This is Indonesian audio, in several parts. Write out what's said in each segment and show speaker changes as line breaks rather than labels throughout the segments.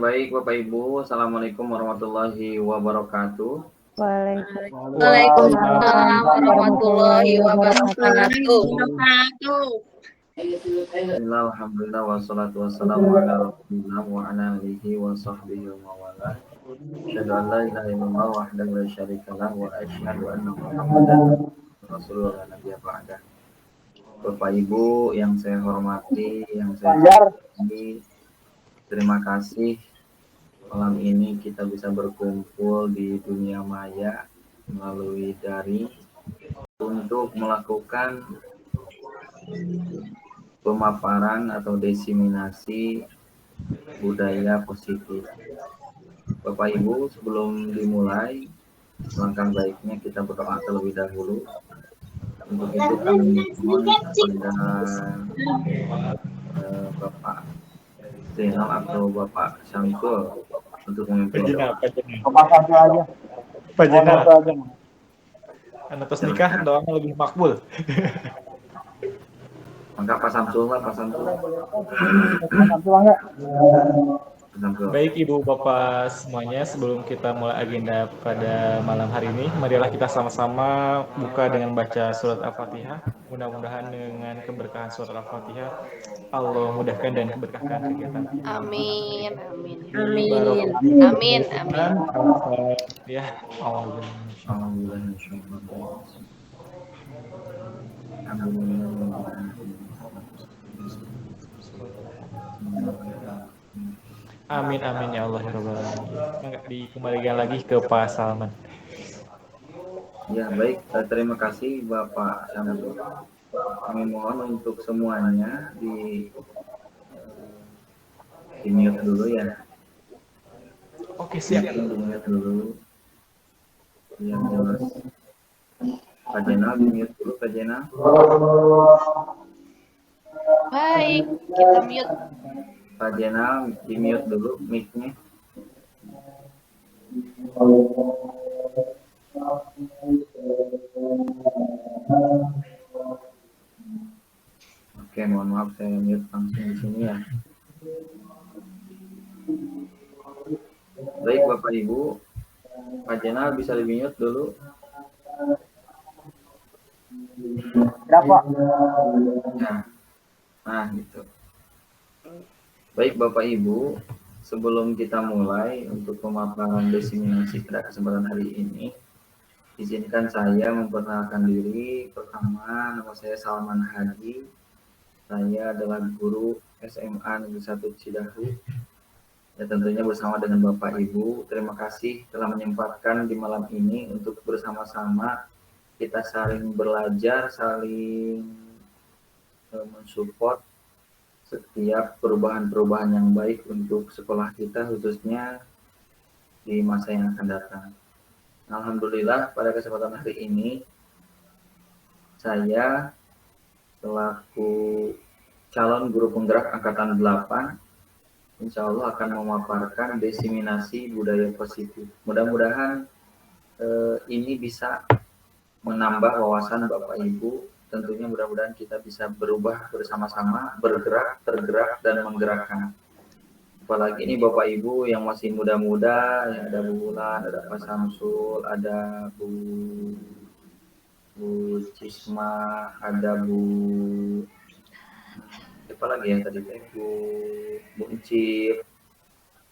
baik Bapak Ibu. Assalamualaikum warahmatullahi wabarakatuh.
Waalaikumsalam warahmatullahi wabarakatuh.
Alhamdulillah wassalatu wassalamu ala Rasulillah wa ala alihi wa sahbihi wa mawala. Asyhadu an la ilaha illallah wahdahu la syarikalah wa asyhadu anna Muhammadan rasulullah nabiyya ba'da. Bapak Ibu yang saya hormati, yang saya cintai, terima kasih malam ini kita bisa berkumpul di dunia maya melalui daring untuk melakukan pemaparan atau diseminasi budaya positif. Bapak Ibu, sebelum dimulai, langkah baiknya kita berdoa terlebih dahulu. Untuk itu kami mohon kepada Bapak Zainal atau Bapak Syamsul untuk memimpin doa.
Pak Jenal. Anak tos nikah doanya lebih makbul.
Maka Pak Samsul lah, Pak Samsul.
Baik Ibu Bapak semuanya, sebelum kita mulai agenda pada malam hari ini, marilah kita sama-sama buka dengan baca surat Al-Fatihah. Mudah-mudahan dengan keberkahan surat Al-Fatihah, Allah mudahkan dan keberkahan kegiatan kita.
Amin.
Ya, Amin ya Allah ya Rabbal alamin. Dikembalikan lagi ke Pak Salman.
Ya baik, terima kasih Bapak Syamsul. Kami mohon untuk semuanya di mute dulu ya.
Oke, siap.
Di mute dulu. Yang jelas. Pak Jenal di mute dulu, Pak Jenal.
Baik, kita mute.
Pak Jenal di mute dulu mic-nya. Oke, mohon maaf saya mute langsung di sini ya. Baik Bapak Ibu, Pak Jenal bisa di mute dulu.
Berapa?
Ya. Nah, gitu. Baik Bapak Ibu, sebelum kita mulai untuk pemaparan diseminasi pada kesempatan hari ini, izinkan saya memperkenalkan diri. Pertama, nama saya Salman Hadi. Saya adalah guru SMA Negeri 1 Cidahu. Ya, tentunya bersama dengan Bapak Ibu, terima kasih telah menyempatkan di malam ini untuk bersama-sama kita saling belajar, saling mensupport setiap perubahan-perubahan yang baik untuk sekolah kita, khususnya di masa yang akan datang. Alhamdulillah pada kesempatan hari ini saya selaku calon guru penggerak angkatan 8 insya Allah akan memaparkan diseminasi budaya positif. Mudah-mudahan ini bisa menambah wawasan Bapak Ibu. Tentunya mudah-mudahan kita bisa berubah bersama-sama, bergerak, tergerak, dan menggerakkan. Apalagi ini Bapak Ibu yang masih muda-muda, ya, ada Bu Wulan, ada Pak Samsul, ada Bu Cisma, ada Bu siapa lagi ya tadi, Bu Encip,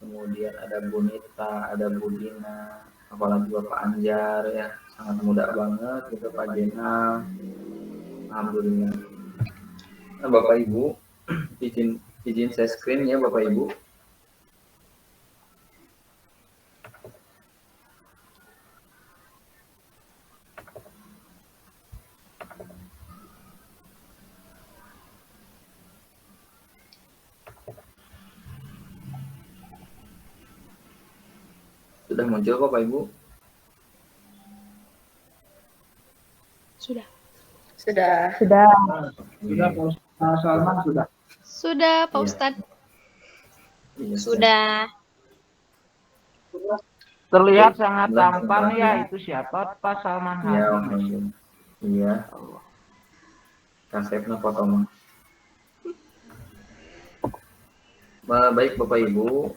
kemudian ada Bu Nita, ada Bu Dina, apalagi Bapak Anjar ya, sangat muda banget gitu, Pak Jenal. Alhamdulillah. Nah, Bapak Ibu, izin saya screen ya Bapak Ibu. Sudah muncul Bapak Ibu?
Sudah.
Pak Salman sudah.
Sudah, Pak Ustadz.
Iya,
Sudah.
Terlihat sangat tampan ya, itu siapa Pak Salman
Iya,
Hadi?
iya. Kasepnya foto mah. Baik Bapak Ibu,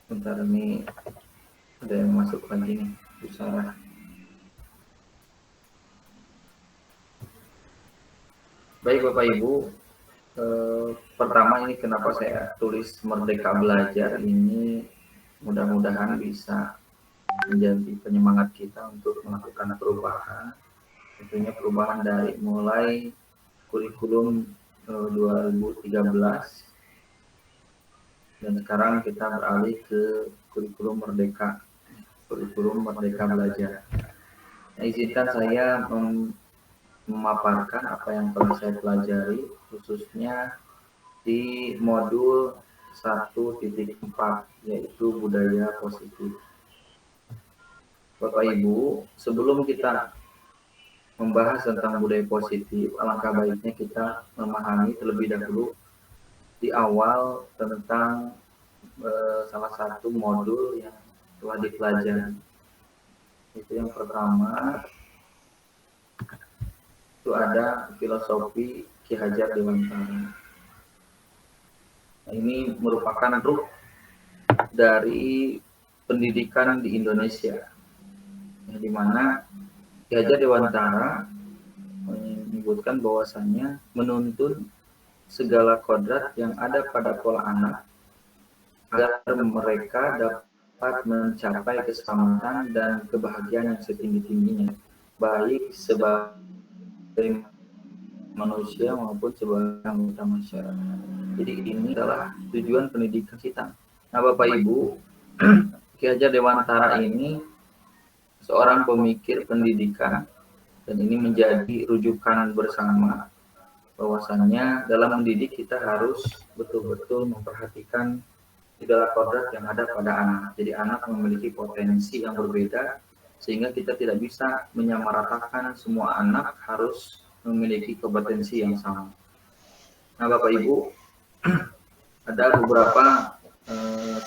Bentar, ini ada yang masuk lagi nih, Bu Sarah. Baik Bapak Ibu, pertama ini kenapa saya tulis Merdeka Belajar ini, mudah-mudahan bisa menjadi penyemangat kita untuk melakukan perubahan. Tentunya perubahan dari mulai kurikulum 2013 dan sekarang kita beralih ke kurikulum Merdeka Belajar. Nah, izinkan saya memaparkan apa yang telah saya pelajari khususnya di modul 1.4 yaitu budaya positif. Bapak Ibu, sebelum kita membahas tentang budaya positif, alangkah baiknya kita memahami terlebih dahulu di awal tentang salah satu modul yang telah dipelajari. Itu yang pertama, itu ada filosofi Ki Hajar Dewantara. Nah, ini merupakan ruh dari pendidikan di Indonesia, di mana Ki Hajar Dewantara menyebutkan bahwasannya menuntun segala kodrat yang ada pada pola anak agar mereka dapat mencapai keselamatan dan kebahagiaan yang setinggi-tingginya, baik sebagai manusia maupun sebagai anggota masyarakat. Jadi ini adalah tujuan pendidikan kita. Nah Bapak Ibu, Ki Hajar Dewantara ini seorang pemikir pendidikan dan ini menjadi rujukan bersama bahwasannya dalam mendidik kita harus betul-betul memperhatikan segala kodrat yang ada pada anak. Jadi anak memiliki potensi yang berbeda sehingga kita tidak bisa menyamaratakan semua anak harus memiliki kompetensi yang sama. Nah Bapak Ibu, ada beberapa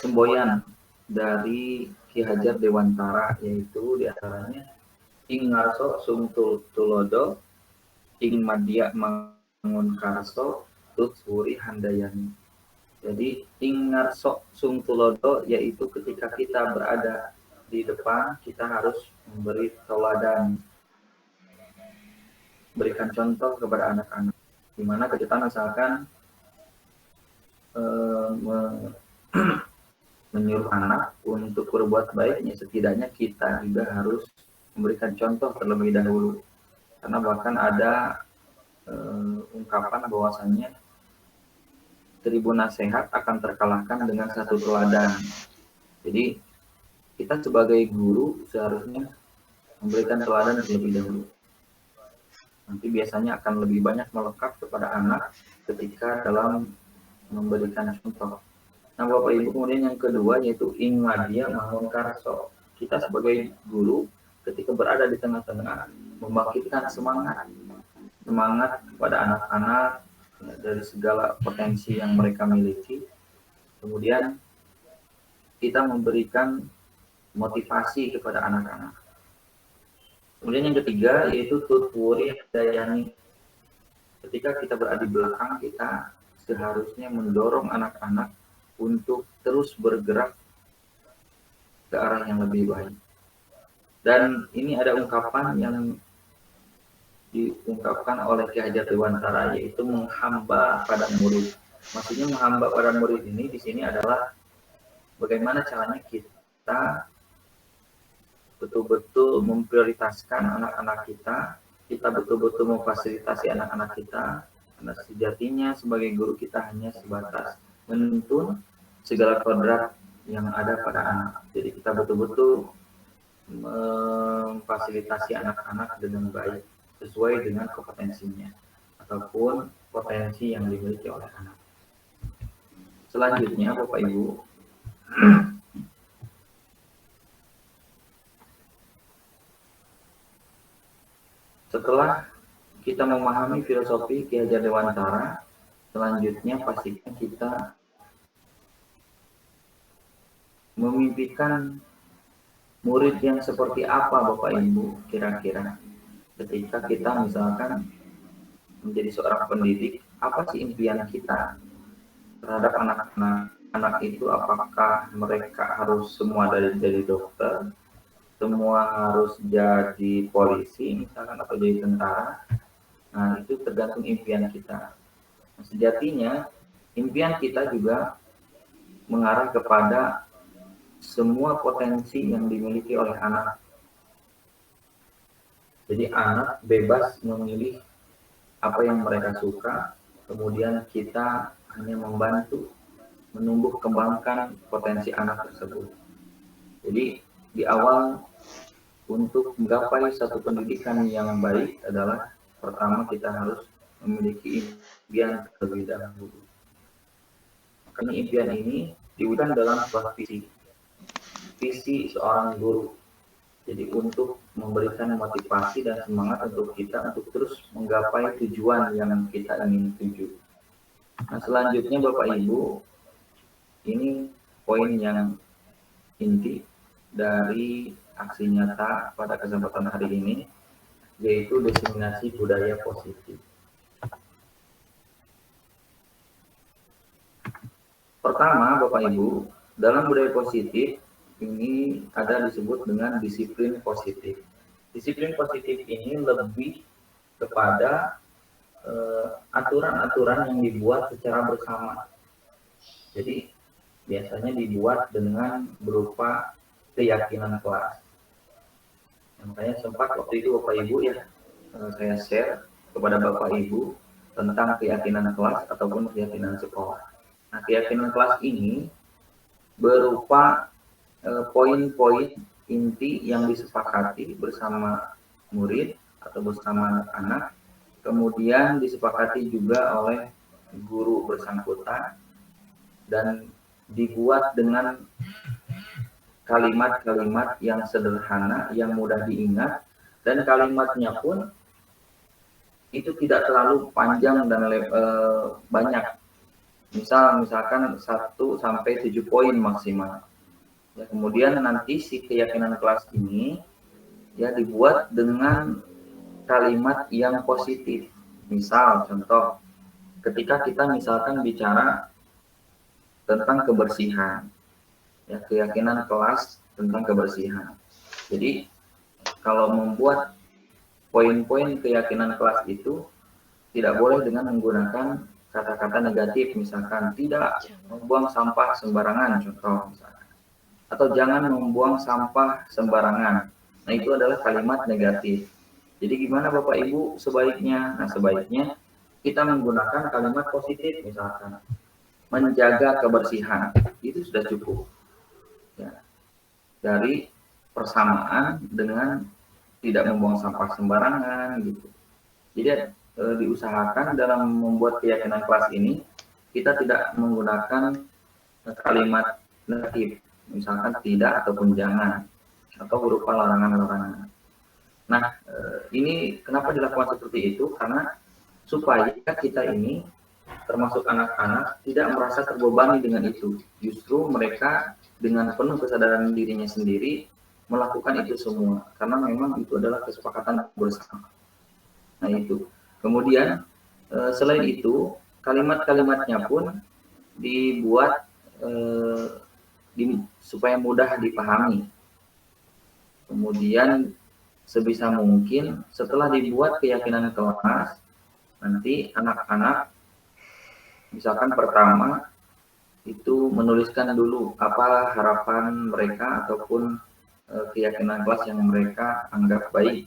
semboyan dari Ki Hajar Dewantara, yaitu diantaranya Ing Ngarso Sung Tulodo, Ing Madya Mangun Karso, Tut Suri Handayani. Jadi Ing Ngarso Sung Tulodo yaitu ketika kita berada di depan, kita harus memberi tauladan, berikan contoh kepada anak-anak. Dimana kita misalkan menyuruh anak untuk berbuat baiknya, setidaknya kita juga harus memberikan contoh terlebih dahulu. Karena bahkan ada ungkapan bahwasannya 1000 nasihat akan terkalahkan dengan 1 teladan. Jadi kita sebagai guru seharusnya memberikan teladan terlebih dahulu. Nanti biasanya akan lebih banyak melekat kepada anak ketika dalam memberikan contoh. Nah Bapak Ibu, kemudian yang kedua yaitu Ing Madya Mangun Karso. Kita sebagai guru ketika berada di tengah-tengah membangkitkan semangat kepada anak-anak dari segala potensi yang mereka miliki. Kemudian kita memberikan motivasi kepada anak-anak. Kemudian yang ketiga yaitu Tutwuri Dayani. Ketika kita berada di belakang, kita seharusnya mendorong anak-anak untuk terus bergerak ke arah yang lebih baik. Dan ini ada ungkapan yang diungkapkan oleh Ki Hajar Dewantara, yaitu menghamba pada murid. Maksudnya menghamba pada murid ini di sini adalah bagaimana caranya kita betul-betul memprioritaskan anak-anak kita betul-betul memfasilitasi anak-anak kita, karena sejatinya sebagai guru kita hanya sebatas menuntun segala kodrat yang ada pada anak. Jadi kita betul-betul memfasilitasi anak-anak dengan baik sesuai dengan kompetensinya ataupun potensi yang dimiliki oleh anak. Selanjutnya Bapak Ibu, setelah kita memahami filosofi Ki Hajar Dewantara, selanjutnya pastikan kita memimpikan murid yang seperti apa Bapak Ibu kira-kira. Ketika kita misalkan menjadi seorang pendidik, apa sih impian kita terhadap anak-anak anak itu apakah mereka harus semua jadi dokter, semua harus jadi polisi misalkan atau jadi tentara. Nah, itu tergantung impian kita. Nah, sejatinya impian kita juga mengarah kepada semua potensi yang dimiliki oleh anak. Jadi anak bebas memilih apa yang mereka suka, kemudian kita hanya membantu menumbuh kembangkan potensi anak tersebut. Jadi di awal untuk menggapai satu pendidikan yang baik adalah pertama kita harus memiliki impian terlebih dahulu. Makanya impian ini diwujudkan dalam sebuah visi seorang guru. Jadi untuk memberikan motivasi dan semangat untuk kita untuk terus menggapai tujuan yang kita ingin tuju. Nah, selanjutnya Bapak Ibu, ini poin yang inti dari aksi nyata pada kesempatan hari ini, yaitu diseminasi budaya positif. Pertama, Bapak Ibu, dalam budaya positif ini ada disebut dengan disiplin positif. Disiplin positif ini lebih kepada aturan-aturan yang dibuat secara bersama. Jadi biasanya dibuat dengan berupa keyakinan kelas. Makanya sempat waktu itu Bapak Ibu ya saya share kepada Bapak Ibu tentang keyakinan kelas ataupun keyakinan sekolah. Nah, keyakinan kelas ini berupa poin-poin inti yang disepakati bersama murid atau bersama anak-anak, kemudian disepakati juga oleh guru bersangkutan dan dibuat dengan kalimat-kalimat yang sederhana, yang mudah diingat, dan kalimatnya pun itu tidak terlalu panjang dan banyak. Misalkan 1 sampai 7 poin maksimal. Ya, kemudian nanti si keyakinan kelas ini ya dibuat dengan kalimat yang positif. Misal contoh, ketika kita misalkan bicara tentang kebersihan, ya keyakinan kelas tentang kebersihan. Jadi kalau membuat poin-poin keyakinan kelas itu tidak boleh dengan menggunakan kata-kata negatif, misalkan tidak membuang sampah sembarangan, contoh misalkan. Atau jangan membuang sampah sembarangan. Nah, itu adalah kalimat negatif. Jadi gimana Bapak Ibu sebaiknya? Nah, sebaiknya kita menggunakan kalimat positif, misalkan menjaga kebersihan. Itu sudah cukup. Ya. Dari persamaan dengan tidak membuang sampah sembarangan gitu. Jadi diusahakan dalam membuat keyakinan kelas ini kita tidak menggunakan kalimat negatif, misalkan tidak ataupun jangan, atau berupa larangan-larangan. Nah, ini kenapa dilakukan seperti itu? Karena supaya kita ini, termasuk anak-anak, tidak merasa terbebani dengan itu. Justru mereka dengan penuh kesadaran dirinya sendiri melakukan itu semua. Karena memang itu adalah kesepakatan bersama. Nah itu. Kemudian, selain itu, kalimat-kalimatnya pun dibuat supaya mudah dipahami. Kemudian sebisa mungkin setelah dibuat keyakinan kelas, nanti anak-anak misalkan pertama itu menuliskan dulu apa harapan mereka ataupun keyakinan kelas yang mereka anggap baik.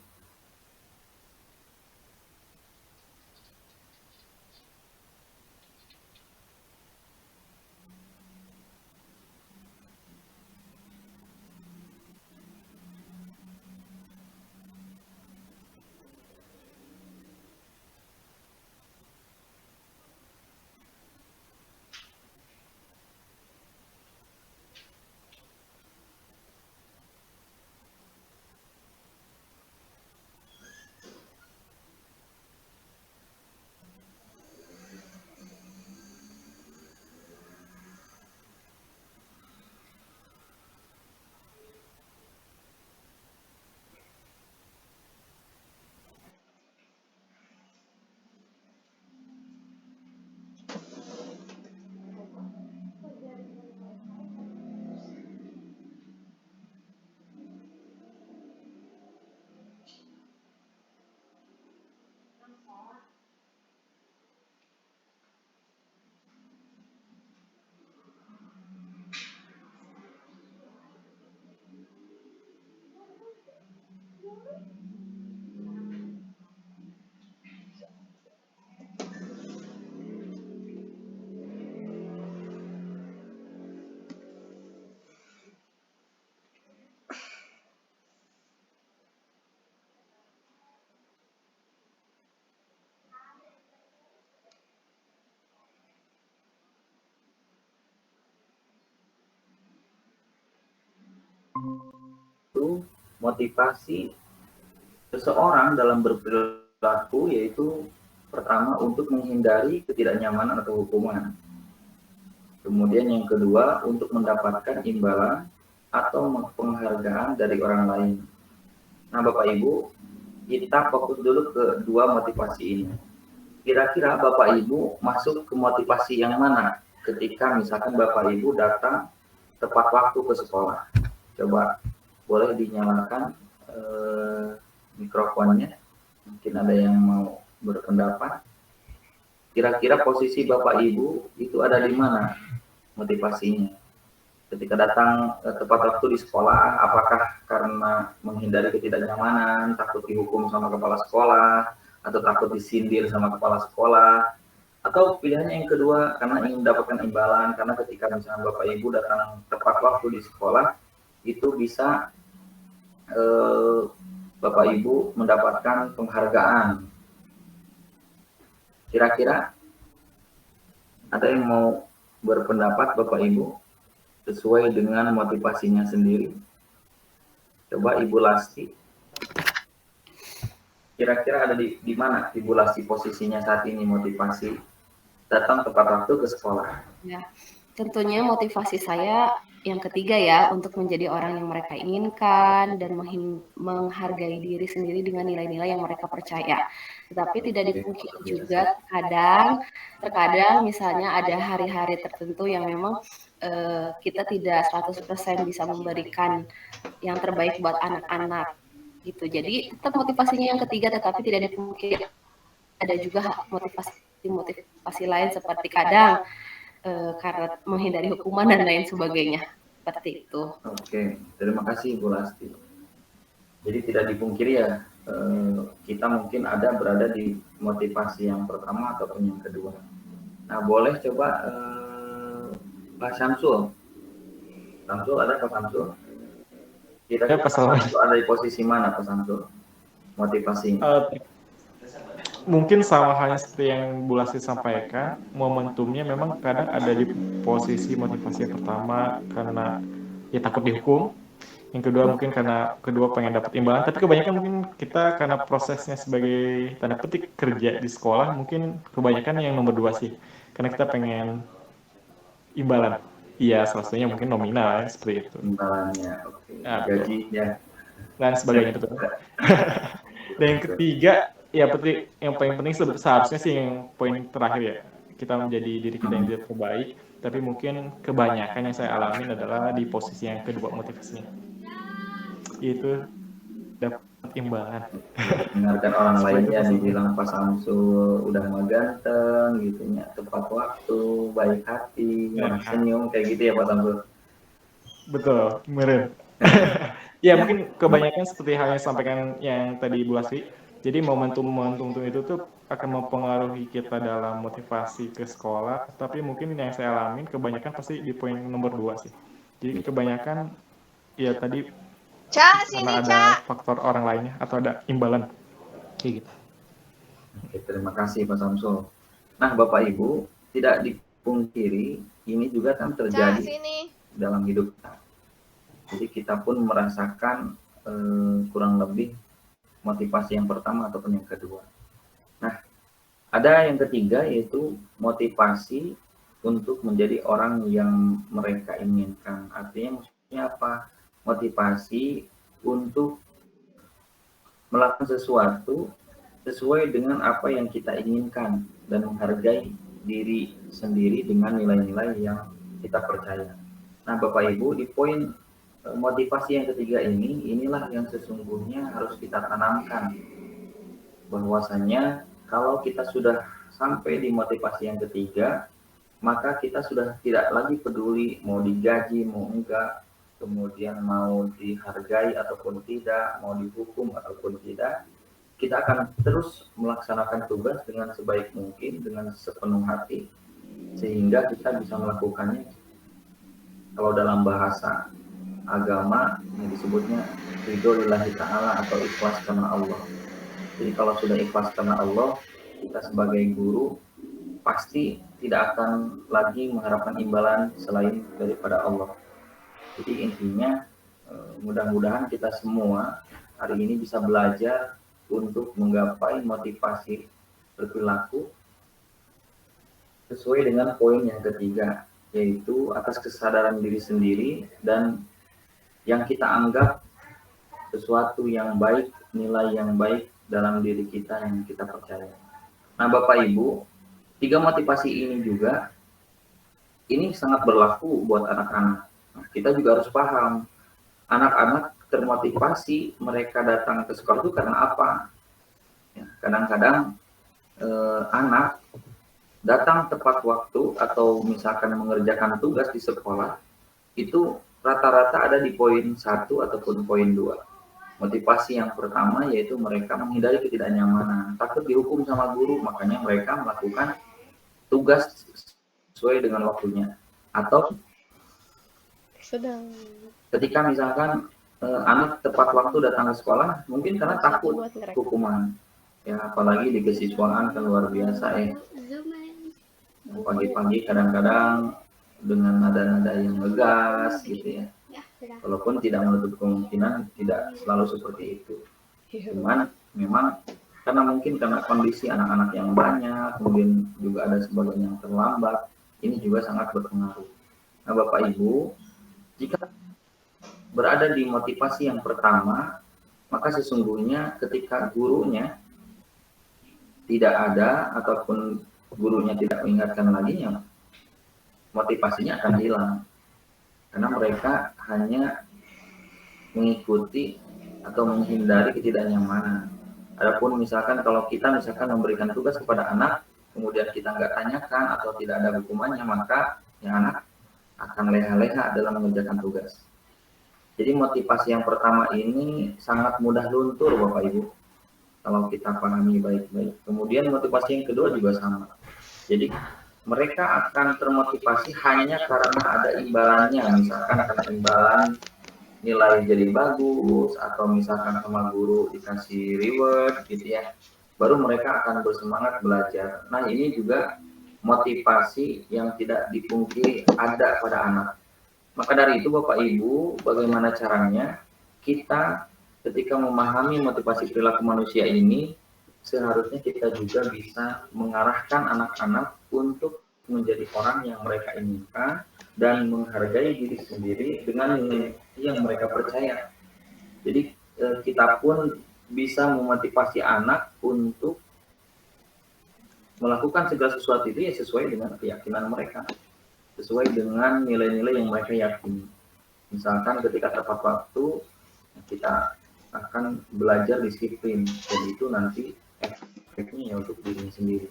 motivasi seseorang dalam berperilaku yaitu pertama untuk menghindari ketidaknyamanan atau hukuman. Kemudian yang kedua untuk mendapatkan imbalan atau penghargaan dari orang lain. Nah Bapak Ibu, kita fokus dulu ke dua motivasi ini. Kira-kira Bapak Ibu masuk ke motivasi yang mana ketika misalkan Bapak Ibu datang tepat waktu ke sekolah? Coba boleh dinyalakan mikrofonnya. Mungkin ada yang mau berpendapat. Kira-kira posisi Bapak Ibu itu ada di mana motivasinya? Ketika datang tepat waktu di sekolah, apakah karena menghindari ketidaknyamanan, takut dihukum sama kepala sekolah, atau takut disindir sama kepala sekolah, atau pilihannya yang kedua karena ingin mendapatkan imbalan, karena ketika misalnya Bapak Ibu datang tepat waktu di sekolah, itu bisa Bapak Ibu mendapatkan penghargaan. Kira-kira ada yang mau berpendapat Bapak Ibu sesuai dengan motivasinya sendiri? Coba Ibu Lasti. Kira-kira ada di mana Ibu Lasti posisinya saat ini motivasi datang tepat waktu ke sekolah?
Ya, tentunya motivasi saya yang ketiga ya, untuk menjadi orang yang mereka inginkan dan menghargai diri sendiri dengan nilai-nilai yang mereka percaya. Tetapi tidak dipungkiri juga terkadang misalnya ada hari-hari tertentu yang memang kita tidak 100% bisa memberikan yang terbaik buat anak-anak gitu. Jadi tetap motivasinya yang ketiga, tetapi tidak dipungkiri ada juga motivasi lain seperti kadang karena menghindari hukuman dan lain sebagainya. Seperti itu.
Oke, terima kasih Bu Lasti. Jadi tidak dipungkiri ya, kita mungkin berada di motivasi yang pertama ataupun yang kedua. Nah, boleh coba Pak Samsul. Samsul ada Pak Samsul? Kira-kira Pak Samsul ada di posisi mana Pak Samsul? Motivasi.
Mungkin sama halnya seperti yang Bu Lasti sampaikan, momentumnya memang kadang ada di posisi motivasi yang pertama karena ya takut dihukum, yang kedua mungkin karena kedua pengen dapat imbalan, tapi kebanyakan mungkin kita karena prosesnya sebagai tanda petik kerja di sekolah, mungkin kebanyakan yang nomor dua sih, karena kita pengen imbalan. Iya, salah satunya mungkin nominal ya, seperti itu.
Imbalannya, oke. Gajinya.
Dan sebagainya, betul. Dan yang ketiga, ya yang paling penting seharusnya sih yang poin terakhir ya, kita menjadi diri kita yang tidak terbaik, tapi mungkin kebanyakan yang saya alamin adalah di posisi yang kedua motivasinya. Itu dapat imbalan.
Dengarkan orang lainnya dibilang Pak Samsul udah mah ganteng gitu ya, tepat waktu, baik hati, senyum kayak gitu ya Pak Samsul.
Betul, meren. Ya mungkin kebanyakan seperti hal yang sampaikan yang tadi Bu Lasti. Jadi momentum itu tuh akan mempengaruhi kita dalam motivasi ke sekolah. Tapi mungkin yang saya alamin kebanyakan pasti di poin nomor 2 sih. Jadi kebanyakan ya tadi karena ada faktor orang lainnya atau ada imbalan kayak gitu.
Oke, terima kasih Pak Samsul. Nah Bapak Ibu, tidak dipungkiri ini juga kan terjadi dalam hidup kita. Jadi kita pun merasakan kurang lebih motivasi yang pertama ataupun yang kedua. Nah, ada yang ketiga yaitu motivasi untuk menjadi orang yang mereka inginkan. Artinya maksudnya apa? Motivasi untuk melakukan sesuatu sesuai dengan apa yang kita inginkan dan menghargai diri sendiri dengan nilai-nilai yang kita percaya. Nah, Bapak Ibu, di poin motivasi yang ketiga inilah yang sesungguhnya harus kita tanamkan, bahwasanya kalau kita sudah sampai di motivasi yang ketiga, maka kita sudah tidak lagi peduli mau digaji mau enggak, kemudian mau dihargai ataupun tidak, mau dihukum ataupun tidak, kita akan terus melaksanakan tugas dengan sebaik mungkin, dengan sepenuh hati, sehingga kita bisa melakukannya. Kalau dalam bahasa agama yang disebutnya ridho lillahi ta'ala atau ikhlas karena Allah. Jadi kalau sudah ikhlas karena Allah, kita sebagai guru pasti tidak akan lagi mengharapkan imbalan selain daripada Allah. Jadi intinya Mudah-mudahan kita semua hari ini bisa belajar untuk menggapai motivasi berperilaku sesuai dengan poin yang ketiga, yaitu atas kesadaran diri sendiri dan yang kita anggap sesuatu yang baik, nilai yang baik dalam diri kita yang kita percaya. Nah, Bapak Ibu, 3 motivasi ini juga ini sangat berlaku buat anak-anak. Nah, kita juga harus paham, anak-anak termotivasi mereka datang ke sekolah itu karena apa? Ya, kadang-kadang anak datang tepat waktu atau misalkan mengerjakan tugas di sekolah itu rata-rata ada di poin 1 ataupun poin 2. Motivasi yang pertama yaitu mereka menghindari ketidaknyamanan, takut dihukum sama guru, makanya mereka melakukan tugas sesuai dengan waktunya. Atau ketika misalkan anak tepat waktu datang ke sekolah, mungkin karena takut hukuman. Ya, apalagi di kesiswaan kan luar biasa ya. Pagi-pagi kadang-kadang dengan nada-nada yang ngegas gitu ya. Walaupun tidak menutup kemungkinan tidak selalu seperti itu. Cuman memang karena mungkin karena kondisi anak-anak yang banyak, kemudian juga ada sebagian yang terlambat, ini juga sangat berpengaruh. Nah, Bapak Ibu, jika berada di motivasi yang pertama, maka sesungguhnya ketika gurunya tidak ada ataupun gurunya tidak mengingatkan lagi, ya motivasinya akan hilang. Karena mereka hanya mengikuti atau menghindari ketidaknyamanan. Adapun misalkan kalau kita misalkan memberikan tugas kepada anak, kemudian kita nggak tanyakan atau tidak ada hukumannya, maka ya anak akan leha-leha dalam mengerjakan tugas. Jadi motivasi yang pertama ini sangat mudah luntur Bapak Ibu, kalau kita pahami baik-baik. Kemudian motivasi yang kedua juga sama. Jadi mereka akan termotivasi hanya karena ada imbalannya, misalkan karena imbalan nilai jadi bagus, atau misalkan sama guru dikasih reward gitu ya, baru mereka akan bersemangat belajar. Nah, ini juga motivasi yang tidak dipungkiri ada pada anak. Maka dari itu Bapak Ibu, bagaimana caranya kita ketika memahami motivasi perilaku manusia ini, seharusnya kita juga bisa mengarahkan anak-anak untuk menjadi orang yang mereka inginkan dan menghargai diri sendiri dengan nilai yang mereka percaya. Jadi kita pun bisa memotivasi anak untuk melakukan segala sesuatu itu ya sesuai dengan keyakinan mereka, sesuai dengan nilai-nilai yang mereka yakini. Misalkan ketika tepat waktu kita akan belajar disiplin, dan itu nanti efeknya ya untuk diri sendiri.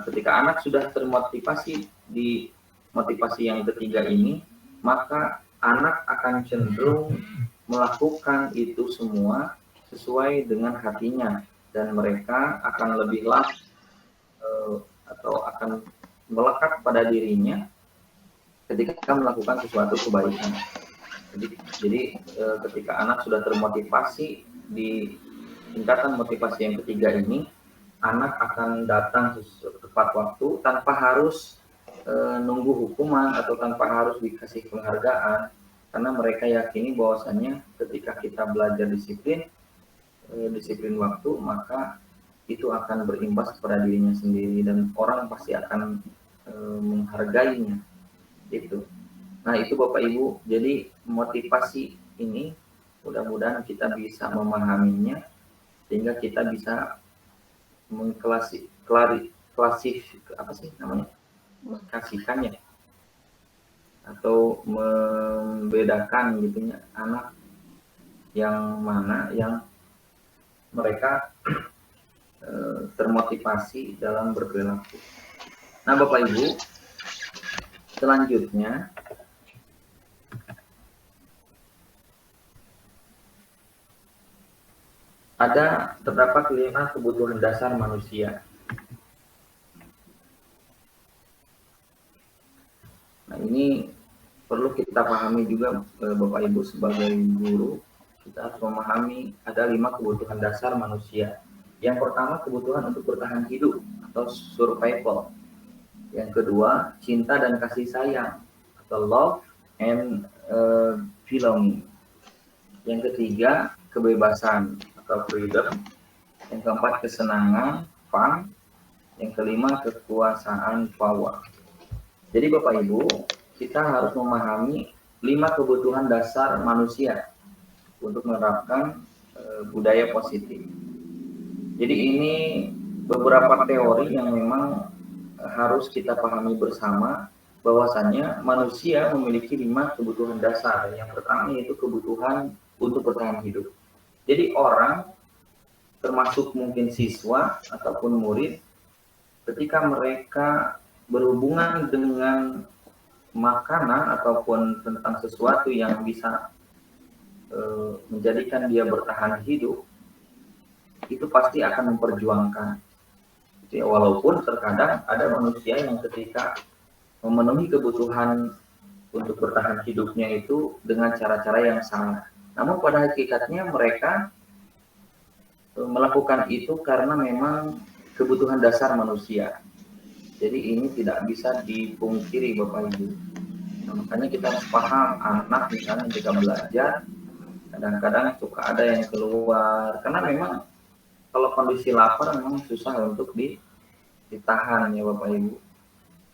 Ketika anak sudah termotivasi di motivasi yang ketiga ini, maka anak akan cenderung melakukan itu semua sesuai dengan hatinya, dan mereka akan lebih atau akan melekat pada dirinya ketika melakukan sesuatu kebaikan. Jadi ketika anak sudah termotivasi di tingkatan motivasi yang ketiga ini, anak akan datang tepat waktu tanpa harus nunggu hukuman atau tanpa harus dikasih penghargaan, karena mereka yakini bahwasannya ketika kita belajar disiplin waktu, maka itu akan berimbas kepada dirinya sendiri dan orang pasti akan menghargainya itu. Nah, itu Bapak Ibu, jadi motivasi ini mudah-mudahan kita bisa memahaminya sehingga kita bisa kasihkannya atau membedakan gitunya anak yang mana yang mereka termotivasi dalam berperilaku. Nah, Bapak Ibu, selanjutnya terdapat 5 kebutuhan dasar manusia. Nah, ini perlu kita pahami juga Bapak Ibu sebagai guru, kita harus memahami ada 5 kebutuhan dasar manusia. Yang pertama, kebutuhan untuk bertahan hidup atau survival. Yang kedua, cinta dan kasih sayang atau love and belonging. Yang ketiga, kebebasan atau freedom. Yang keempat, kesenangan, fun. Yang kelima, kekuasaan, power. Jadi Bapak Ibu, kita harus memahami 5 kebutuhan dasar manusia untuk menerapkan budaya positif. Jadi ini beberapa teori yang memang harus kita pahami bersama, bahwasannya manusia memiliki 5 kebutuhan dasar. Yang pertama yaitu kebutuhan untuk bertahan hidup. Jadi orang, termasuk mungkin siswa ataupun murid, ketika mereka berhubungan dengan makanan ataupun tentang sesuatu yang bisa menjadikan dia bertahan hidup, itu pasti akan memperjuangkan. Jadi, walaupun terkadang ada manusia yang ketika memenuhi kebutuhan untuk bertahan hidupnya itu dengan cara-cara yang salah. Namun pada hakikatnya mereka melakukan itu karena memang kebutuhan dasar manusia. Jadi ini tidak bisa dipungkiri Bapak Ibu. Nah, makanya kita harus paham, anak misalnya ketika belajar, kadang-kadang suka ada yang keluar. Karena memang kalau kondisi lapar memang susah untuk ditahan ya Bapak Ibu.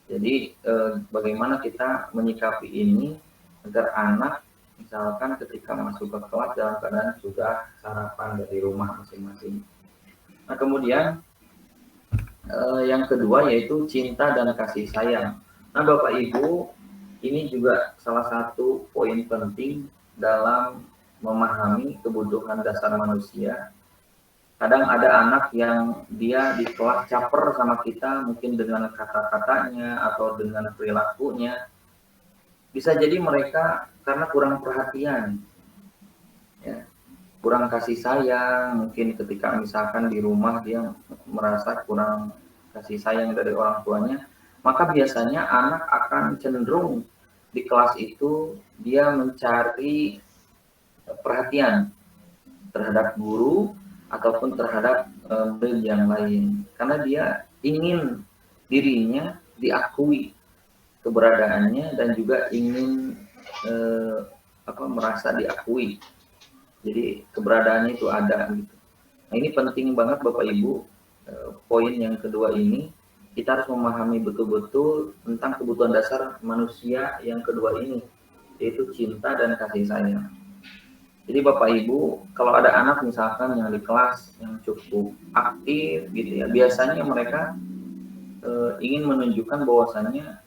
Jadi bagaimana kita menyikapi ini agar anak misalkan ketika masuk ke kelas dalam keadaan sudah sarapan dari rumah masing-masing. Nah kemudian yang kedua yaitu cinta dan kasih sayang. Nah Bapak Ibu, ini juga salah satu poin penting dalam memahami kebutuhan dasar manusia. Kadang ada anak yang dia di kelas caper sama kita mungkin dengan kata-katanya atau dengan perilakunya. Bisa jadi mereka karena kurang perhatian, ya, kurang kasih sayang. Mungkin ketika misalkan di rumah dia merasa kurang kasih sayang dari orang tuanya, maka biasanya anak akan cenderung di kelas itu dia mencari perhatian terhadap guru ataupun terhadap murid yang lain, karena dia ingin dirinya diakui keberadaannya dan juga ingin merasa diakui. Jadi keberadaannya itu ada gitu. Nah ini penting banget Bapak Ibu. Poin yang kedua ini kita harus memahami betul-betul tentang kebutuhan dasar manusia yang kedua ini, yaitu cinta dan kasih sayang. Jadi Bapak Ibu, kalau ada anak misalkan yang di kelas yang cukup aktif gitu ya, biasanya mereka ingin menunjukkan bahwasannya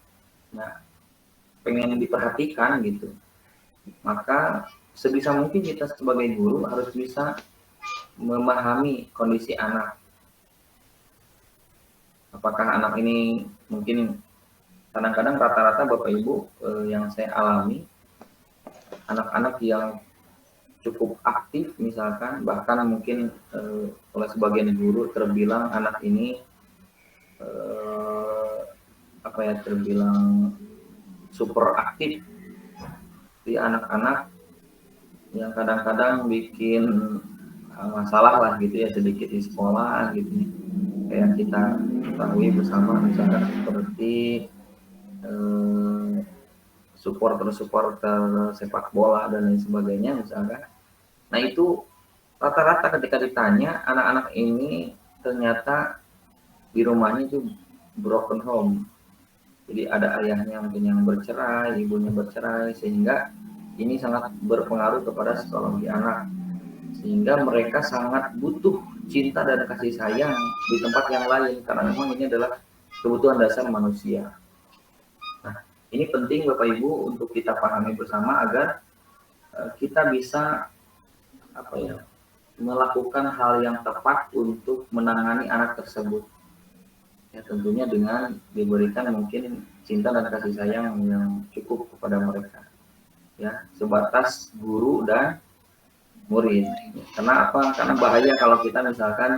pengen diperhatikan gitu. Maka sebisa mungkin kita sebagai guru harus bisa memahami kondisi anak. Apakah anak ini mungkin kadang-kadang rata-rata Bapak Ibu yang saya alami, anak-anak yang cukup aktif misalkan, bahkan mungkin oleh sebagian guru terbilang anak ini terbilang super aktif. Di anak-anak yang kadang-kadang bikin masalah lah gitu ya sedikit di sekolah gitu ya. Kayak kita ketahui bersama misalkan seperti supporter sepak bola dan lain sebagainya misalkan. Nah itu rata-rata ketika ditanya anak-anak ini ternyata di rumahnya itu broken home. Jadi ada ayahnya mungkin yang bercerai, ibunya bercerai, sehingga ini sangat berpengaruh kepada psikologi anak. Sehingga mereka sangat butuh cinta dan kasih sayang di tempat yang lain, karena memang ini adalah kebutuhan dasar manusia. Nah, ini penting Bapak Ibu untuk kita pahami bersama agar kita bisa melakukan hal yang tepat untuk menangani anak tersebut. Ya, tentunya dengan diberikan mungkin cinta dan kasih sayang yang cukup kepada mereka. Ya, sebatas guru dan murid. Karena apa? Karena bahaya kalau kita misalkan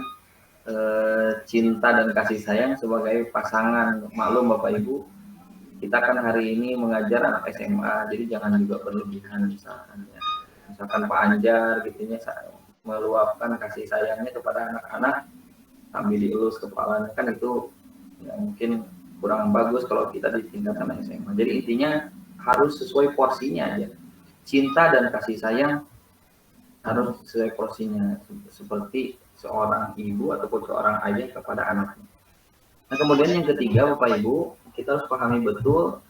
cinta dan kasih sayang sebagai pasangan. Maklum Bapak Ibu, kita kan hari ini mengajar anak SMA, jadi jangan juga berlebihan misalkan ya. Misalkan Pak Anjar gitu ya, meluapkan kasih sayangnya kepada anak-anak sambil dielus kepalanya, kan itu ya mungkin kurang bagus kalau kita di tingkatan SMA. Jadi intinya harus sesuai porsinya aja. Cinta dan kasih sayang harus sesuai porsinya, seperti seorang ibu ataupun seorang ayah kepada anaknya. Nah, kemudian yang ketiga, Bapak Ibu, kita harus pahami betul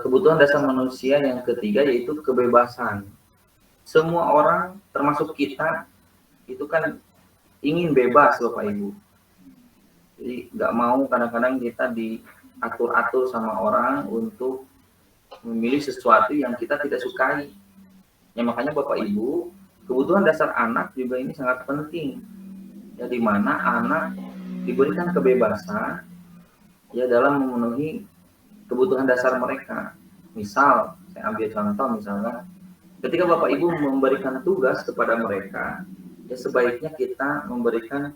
kebutuhan dasar manusia yang ketiga, yaitu kebebasan. Semua orang, termasuk kita, itu kan ingin bebas, Bapak Ibu. Jadi nggak mau kadang-kadang kita diatur-atur sama orang untuk memilih sesuatu yang kita tidak sukai. Ya, makanya Bapak Ibu, kebutuhan dasar anak juga ini sangat penting. Ya, di mana anak diberikan kebebasan ya dalam memenuhi kebutuhan dasar mereka. Misal, saya ambil contoh misalnya, ketika Bapak Ibu memberikan tugas kepada mereka, ya sebaiknya kita memberikan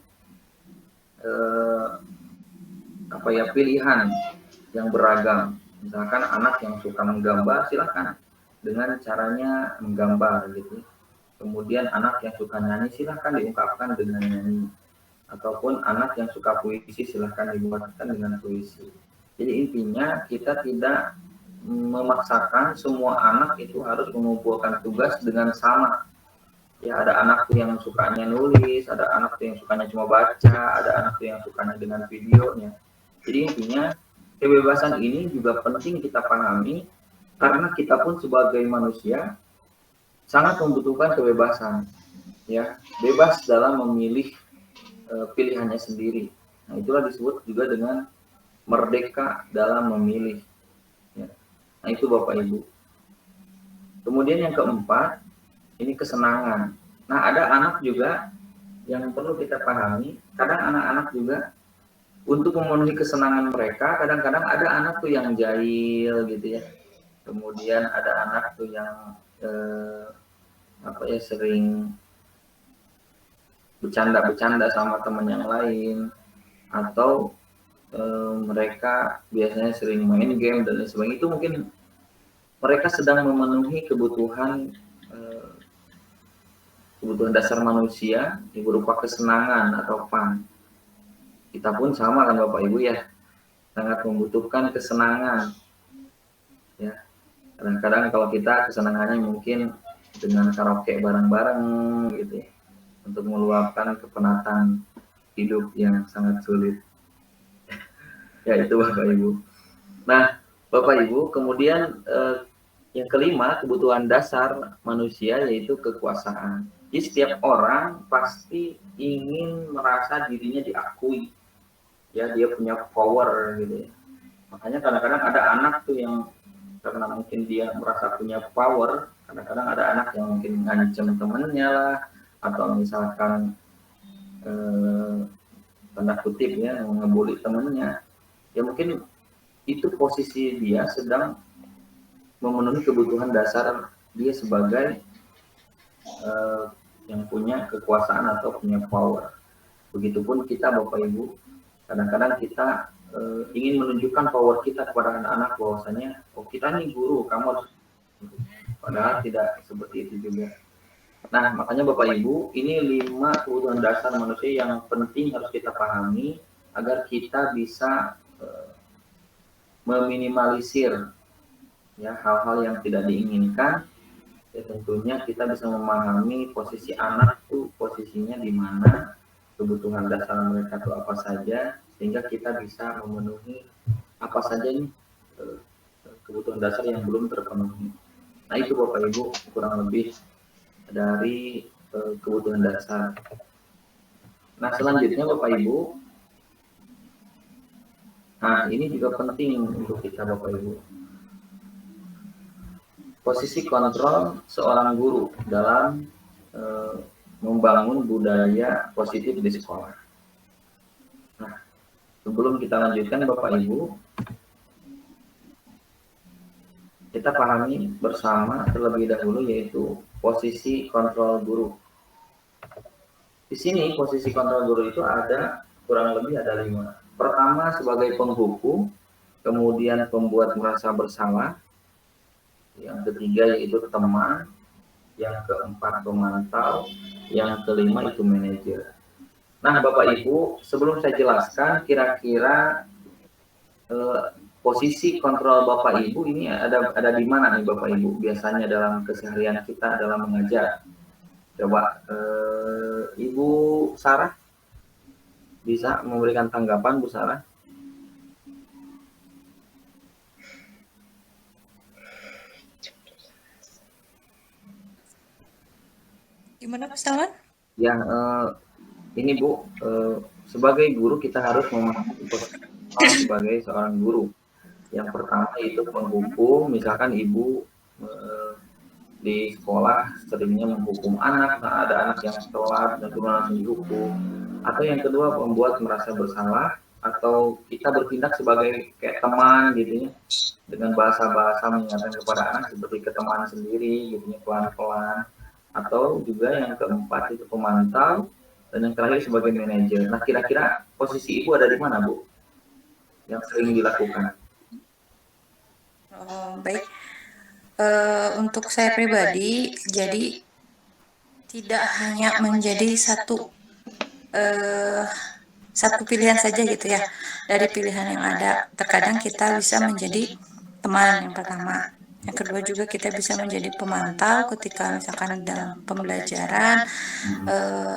pilihan yang beragam. Misalkan anak yang suka menggambar, silakan dengan caranya menggambar gitu. Kemudian anak yang suka nyanyi, silakan diungkapkan dengan nyanyi. Ataupun anak yang suka puisi, silakan dibuatkan dengan puisi. Jadi intinya kita tidak memaksakan semua anak itu harus mengumpulkan tugas dengan sama. Ya, ada anak tuh yang sukanya nulis, ada anak tuh yang sukanya cuma baca, ada anak tuh yang sukanya dengan videonya. Jadi intinya kebebasan ini juga penting kita pahami karena kita pun sebagai manusia sangat membutuhkan kebebasan. Ya, bebas dalam memilih pilihannya sendiri. Nah, itulah disebut juga dengan merdeka dalam memilih. Ya. Nah, itu Bapak Ibu. Kemudian yang keempat, ini kesenangan. Nah, ada anak juga yang perlu kita pahami. Kadang anak-anak juga untuk memenuhi kesenangan mereka, kadang-kadang ada anak tuh yang jahil gitu ya. Kemudian ada anak tuh yang sering bercanda-bercanda sama teman yang lain, atau mereka biasanya sering main game dan lain sebagainya. Itu mungkin mereka sedang memenuhi kebutuhan dasar manusia yang berupa kesenangan atau fun. Kita pun sama kan Bapak Ibu ya, sangat membutuhkan kesenangan. Ya, kadang-kadang kalau kita kesenangannya mungkin dengan karaoke bareng-bareng gitu ya, untuk meluapkan kepenatan hidup yang sangat sulit. Ya, itu Bapak Ibu. Nah, Bapak Ibu, kemudian yang kelima, kebutuhan dasar manusia yaitu kekuasaan. Jadi setiap orang pasti ingin merasa dirinya diakui. Ya, dia punya power gitu ya. Makanya kadang-kadang ada anak tuh yang karena mungkin dia merasa punya power, kadang-kadang ada anak yang mungkin ngancem temennya lah, atau misalkan tanda kutip ya, ngebully temennya. Ya mungkin itu posisi dia sedang memenuhi kebutuhan dasar dia sebagai yang punya kekuasaan atau punya power. Begitupun kita Bapak Ibu, kadang-kadang kita ingin menunjukkan power kita kepada anak-anak bahwasanya, oh kita nih guru, kamu harus. Padahal tidak seperti itu juga. Nah, makanya Bapak Ibu, ini 5 kebutuhan dasar manusia yang penting harus kita pahami agar kita bisa meminimalisir ya hal-hal yang tidak diinginkan. Ya, tentunya kita bisa memahami posisi anak itu posisinya di mana, kebutuhan dasar mereka itu apa saja, sehingga kita bisa memenuhi apa saja nih kebutuhan dasar yang belum terpenuhi. Nah, itu Bapak Ibu kurang lebih dari kebutuhan dasar. Nah, selanjutnya Bapak Ibu, nah ini juga penting untuk kita Bapak Ibu. Posisi kontrol seorang guru dalam membangun budaya positif di sekolah. Nah, sebelum kita lanjutkan Bapak Ibu, kita pahami bersama terlebih dahulu yaitu posisi kontrol guru. Di sini posisi kontrol guru itu ada kurang lebih ada 5. Pertama sebagai penghukum, kemudian pembuat merasa bersalah, yang ketiga yaitu teman, yang keempat pemantau, yang kelima itu manajer. Nah Bapak Ibu, sebelum saya jelaskan kira-kira posisi kontrol Bapak Ibu ini ada di mana nih Bapak Ibu biasanya dalam keseharian kita dalam mengajar. Coba Ibu Sarah bisa memberikan tanggapan, Bu Sarah?
Gimana Pak Salman?
Ya, ini Bu, sebagai guru kita harus memahami sebagai seorang guru. Yang pertama itu menghukum, misalkan Ibu di sekolah seringnya menghukum anak, nah ada anak yang telat dan kemudian langsung dihukum. Atau yang kedua membuat merasa bersalah, atau kita bertindak sebagai kayak teman gitu ya, dengan bahasa-bahasa mengingatkan kepada anak seperti ke teman sendiri gitu ya, pelan-pelan. Atau juga yang keempat itu pemantau, dan yang terakhir sebagai manajer. Nah, kira-kira posisi Ibu ada di mana, Bu? Yang sering dilakukan?
Baik, untuk saya pribadi, jadi tidak hanya menjadi satu pilihan saja gitu ya. Dari pilihan yang ada, terkadang kita bisa menjadi teman yang pertama. Yang kedua juga kita bisa menjadi pemantau ketika misalkan dalam pembelajaran.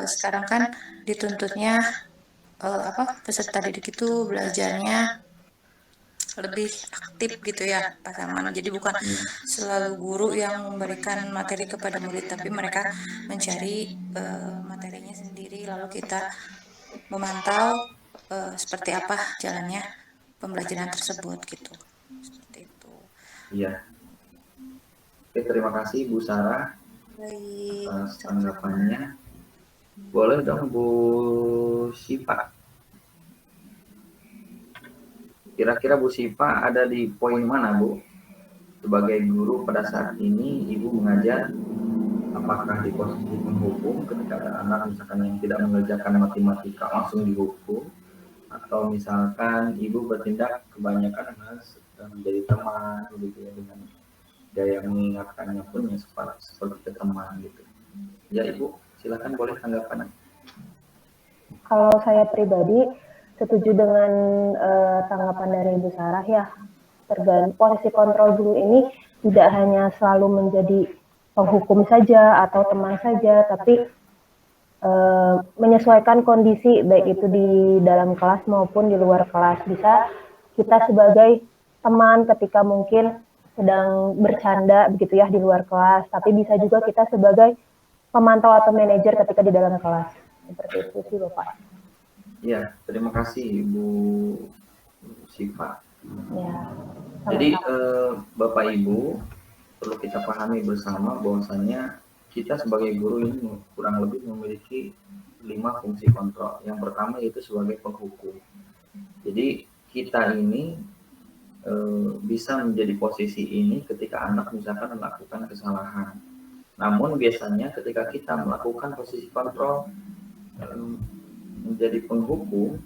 Sekarang kan dituntutnya peserta didik itu belajarnya lebih aktif gitu ya Pak Salman. Jadi bukan selalu guru yang memberikan materi kepada murid, tapi mereka mencari materinya sendiri, lalu kita memantau seperti apa jalannya pembelajaran tersebut gitu. Seperti itu.
Iya. Oke, terima kasih Bu Sarah atas tanggapannya. Boleh dong Bu Syifa. Kira-kira Bu Syifa ada di poin mana, Bu? Sebagai guru pada saat ini Ibu mengajar, apakah di posisi menghukum ketika ada anak misalkan yang tidak mengerjakan matematika langsung dihukum, atau misalkan Ibu bertindak kebanyakan menjadi teman gitu ya, dengan gaya mengingatkannya pun ya seperti ke teman gitu. Ya Ibu, silakan boleh tanggapan.
Kalau saya pribadi setuju dengan tanggapan dari Ibu Sarah ya. Posisi kontrol guru ini tidak hanya selalu menjadi penghukum saja atau teman saja, tapi menyesuaikan kondisi baik itu di dalam kelas maupun di luar kelas. Bisa kita sebagai teman ketika mungkin sedang bercanda begitu ya di luar kelas, tapi bisa juga kita sebagai pemantau atau manajer ketika di dalam kelas. Seperti itu sih Bapak.
Ya, terima kasih Ibu Syifa.
Ya,
jadi Bapak Ibu perlu kita pahami bersama bahwasanya kita sebagai guru ini kurang lebih memiliki 5 fungsi kontrol. Yang pertama yaitu sebagai penghukum. Jadi kita ini bisa menjadi posisi ini ketika anak misalkan melakukan kesalahan. Namun biasanya ketika kita melakukan posisi kontrol menjadi penghukum,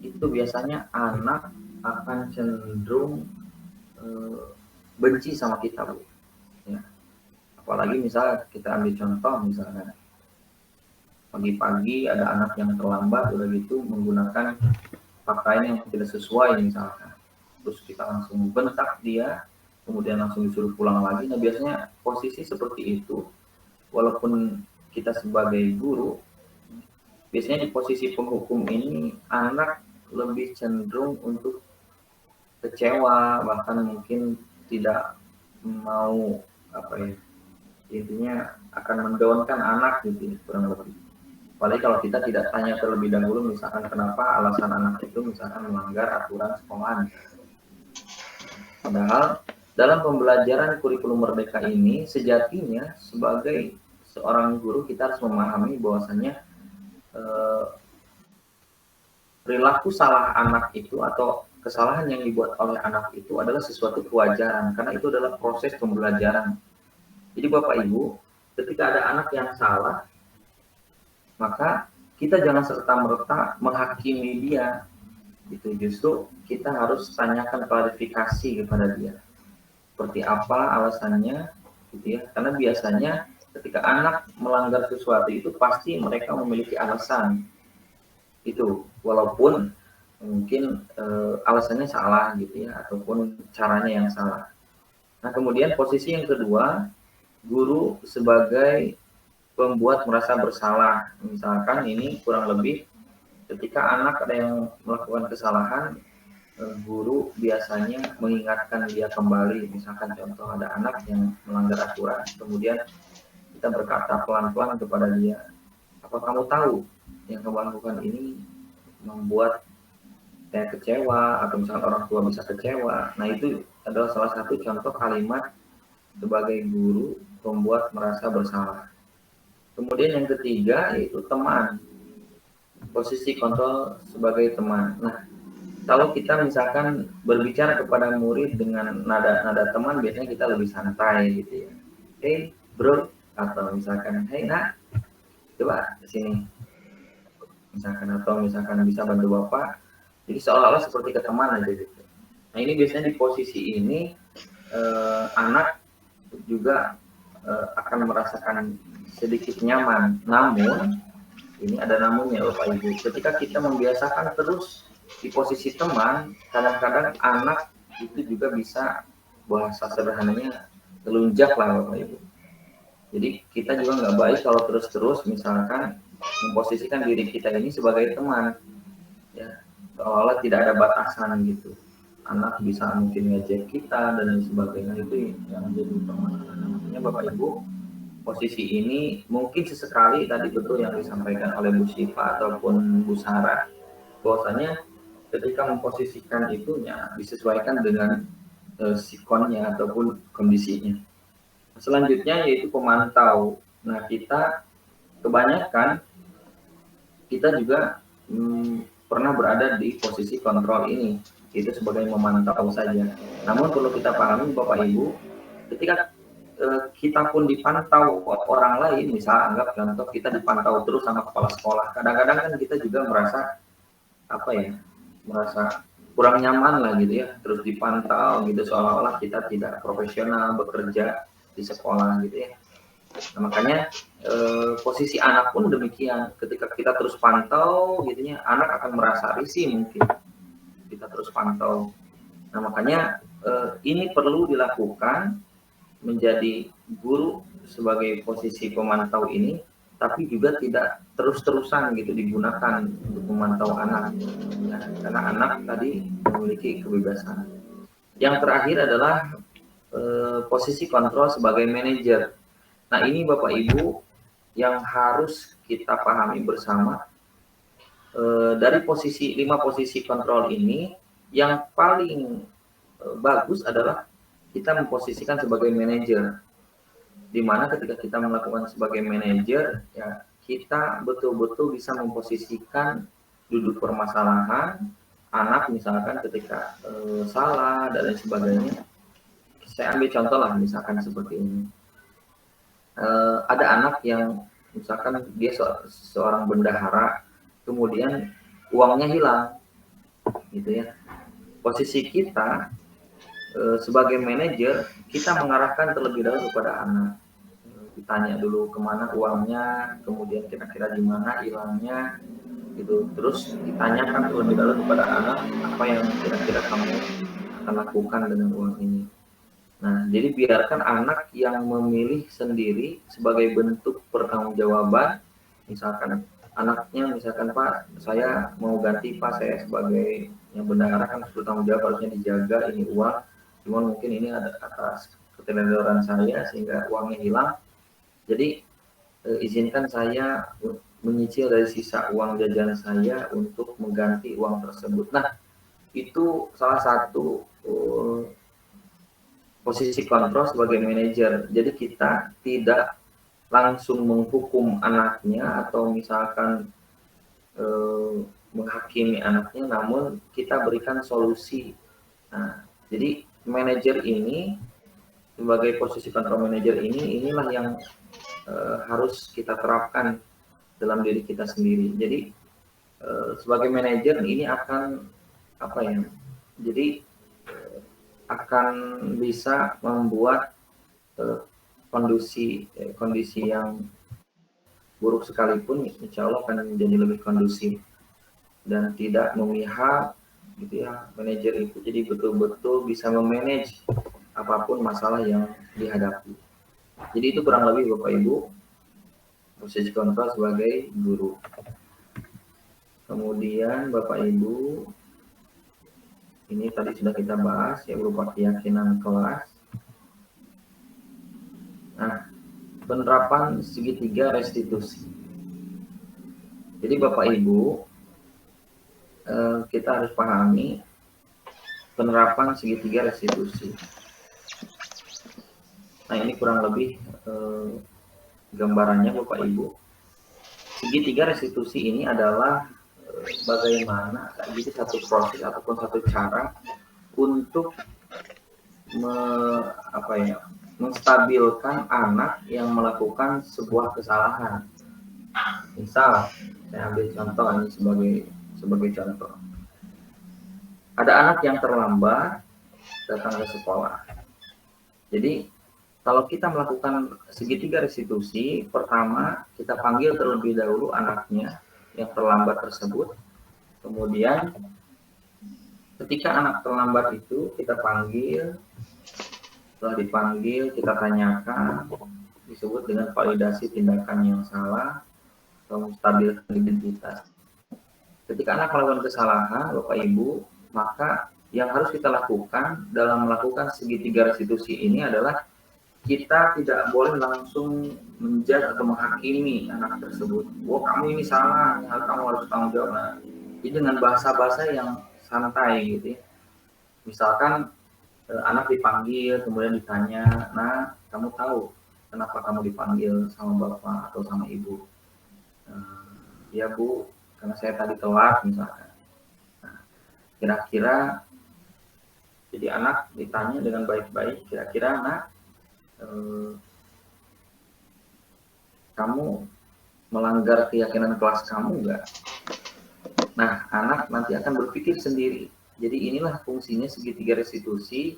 itu biasanya anak akan cenderung benci sama kita, Bu. Ya. Apalagi misalnya kita ambil contoh, misalnya pagi-pagi ada anak yang terlambat, udah gitu menggunakan pakaian yang tidak sesuai misalkan. Terus kita langsung bentak dia, kemudian langsung disuruh pulang lagi. Nah biasanya posisi seperti itu, walaupun kita sebagai guru, biasanya di posisi penghukum ini anak lebih cenderung untuk kecewa, bahkan mungkin tidak mau intinya akan mendownkan anak gitu kurang lebih. Apalagi kalau kita tidak tanya terlebih dahulu misalkan kenapa alasan anak itu misalkan melanggar aturan sekolah. Padahal dalam pembelajaran kurikulum merdeka ini sejatinya sebagai seorang guru kita harus memahami bahwasanya perilaku salah anak itu atau kesalahan yang dibuat oleh anak itu adalah sesuatu kewajaran karena itu adalah proses pembelajaran. Jadi Bapak Ibu, ketika ada anak yang salah, maka kita jangan serta-merta menghakimi dia. Itu justru kita harus tanyakan klarifikasi kepada dia. Seperti apa alasannya, gitu ya. Karena biasanya ketika anak melanggar sesuatu itu pasti mereka memiliki alasan. Itu walaupun mungkin alasannya salah gitu ya, ataupun caranya yang salah. Nah kemudian posisi yang kedua, guru sebagai membuat merasa bersalah. Misalkan ini kurang lebih ketika anak ada yang melakukan kesalahan, guru biasanya mengingatkan dia kembali. Misalkan contoh ada anak yang melanggar aturan, kemudian kita berkata pelan-pelan kepada dia, apa kamu tahu yang kamu lakukan ini membuat saya kecewa, atau misalkan orang tua bisa kecewa. Nah itu adalah salah satu contoh kalimat sebagai guru membuat merasa bersalah. Kemudian yang ketiga yaitu teman, posisi kontrol sebagai teman. Nah, kalau kita misalkan berbicara kepada murid dengan nada teman, biasanya kita lebih santai gitu ya. Hey bro, atau misalkan hey nak, coba sini. Misalkan bisa bantu bapak. Jadi seolah-olah seperti ke teman aja gitu. Nah ini biasanya di posisi ini anak juga akan merasakan sedikit nyaman. Namun ini ada namunnya Bapak Ibu. Ketika kita membiasakan terus di posisi teman, kadang-kadang anak itu juga bisa, bahasa sederhananya, telunjak lah Bapak Ibu. Jadi kita juga nggak baik kalau terus-terus misalkan memposisikan diri kita ini sebagai teman, ya seolah tidak ada batasan gitu. Anak bisa mungkin ngejek kita dan lain sebagainya, itu yang menjadi permasalahan. Namanya Bapak Ibu, posisi ini mungkin sesekali tadi betul yang disampaikan oleh Bu Syifa ataupun Bu Sarah, bahwasanya ketika memposisikan itunya disesuaikan dengan sikonnya ataupun kondisinya. Selanjutnya yaitu pemantau. Nah kita kebanyakan kita juga pernah berada di posisi kontrol ini, itu sebagai memantau saja. Namun perlu kita pahami Bapak Ibu, ketika kita pun dipantau orang lain, misal anggap contoh kita dipantau terus sama kepala sekolah, kadang-kadang kan kita juga merasa merasa kurang nyaman lah gitu ya, terus dipantau gitu, seolah-olah kita tidak profesional bekerja di sekolah gitu ya. Nah, makanya posisi anak pun demikian, ketika kita terus pantau gitu ya, anak akan merasa risih mungkin kita terus pantau. Nah makanya ini perlu dilakukan, menjadi guru sebagai posisi pemantau ini, tapi juga tidak terus-terusan gitu digunakan untuk memantau anak, ya, karena anak tadi memiliki kebebasan. Yang terakhir adalah posisi kontrol sebagai manajer. Nah ini Bapak Ibu yang harus kita pahami bersama. Dari 5 posisi kontrol ini, yang paling bagus adalah kita memposisikan sebagai manajer, di mana ketika kita melakukan sebagai manajer, ya kita betul-betul bisa memposisikan duduk permasalahan anak, misalkan ketika salah dan lain sebagainya. Saya ambil contoh lah, misalkan seperti ini, ada anak yang misalkan dia seorang bendahara, kemudian uangnya hilang gitu ya. Posisi kita sebagai manajer, kita mengarahkan terlebih dahulu kepada anak, ditanya dulu kemana uangnya, kemudian kira-kira di mana hilangnya gitu, terus ditanyakan terlebih dahulu kepada anak apa yang kira-kira kamu akan lakukan dengan uang ini. Nah jadi biarkan anak yang memilih sendiri sebagai bentuk pertanggungjawaban. Misalkan anaknya, misalkan Pak, saya mau ganti Pak, saya sebagai yang bendahara kan bertanggung jawab, harusnya dijaga ini uang, cuman mungkin ini ada atas keteledoran saya sehingga uangnya hilang, jadi izinkan saya menyicil dari sisa uang jajan saya untuk mengganti uang tersebut. Nah itu salah satu posisi kontrol sebagai manajer. Jadi kita tidak langsung menghukum anaknya atau misalkan menghakimi anaknya, namun kita berikan solusi. Nah jadi manajer ini, sebagai posisi kontrol manajer ini, inilah yang harus kita terapkan dalam diri kita sendiri. Jadi sebagai manajer ini akan jadi akan bisa membuat kondisi yang buruk sekalipun, insya Allah akan menjadi lebih kondusif dan tidak memihak gitu ya. Manajer itu jadi betul-betul bisa memanage apapun masalah yang dihadapi. Jadi itu kurang lebih Bapak Ibu posisi kontrol sebagai guru. Kemudian Bapak Ibu, ini tadi sudah kita bahas ya, berupa keyakinan kelas. Nah, penerapan segitiga restitusi. Jadi Bapak Ibu, kita harus pahami penerapan segitiga restitusi. Nah, ini kurang lebih gambarannya Bapak Ibu. Segitiga restitusi ini adalah bagaimana jadi satu proses ataupun satu cara untuk menstabilkan anak yang melakukan sebuah kesalahan. Misal, saya ambil contoh ini sebagai contoh. Ada anak yang terlambat datang ke sekolah. Jadi, kalau kita melakukan segitiga restitusi, pertama kita panggil terlebih dahulu anaknya yang terlambat tersebut. Kemudian, ketika anak terlambat itu kita panggil, setelah dipanggil kita tanyakan, disebut dengan validasi tindakan yang salah atau menstabilkan identitas. Ketika anak melakukan kesalahan, Bapak Ibu, maka yang harus kita lakukan dalam melakukan segitiga restitusi ini adalah kita tidak boleh langsung menjudge atau menghakimi anak tersebut. Wah, kamu ini salah, kamu harus tanggung jawab. Nah, jadi dengan bahasa-bahasa yang santai gitu ya. Misalkan anak dipanggil, kemudian ditanya, nah kamu tahu kenapa kamu dipanggil sama bapak atau sama ibu? Ya Bu, karena saya tadi telat misalkan. Nah, kira-kira jadi anak ditanya dengan baik-baik, kira-kira nak kamu melanggar keyakinan kelas kamu enggak? Nah, anak nanti akan berpikir sendiri. Jadi inilah fungsinya segitiga restitusi.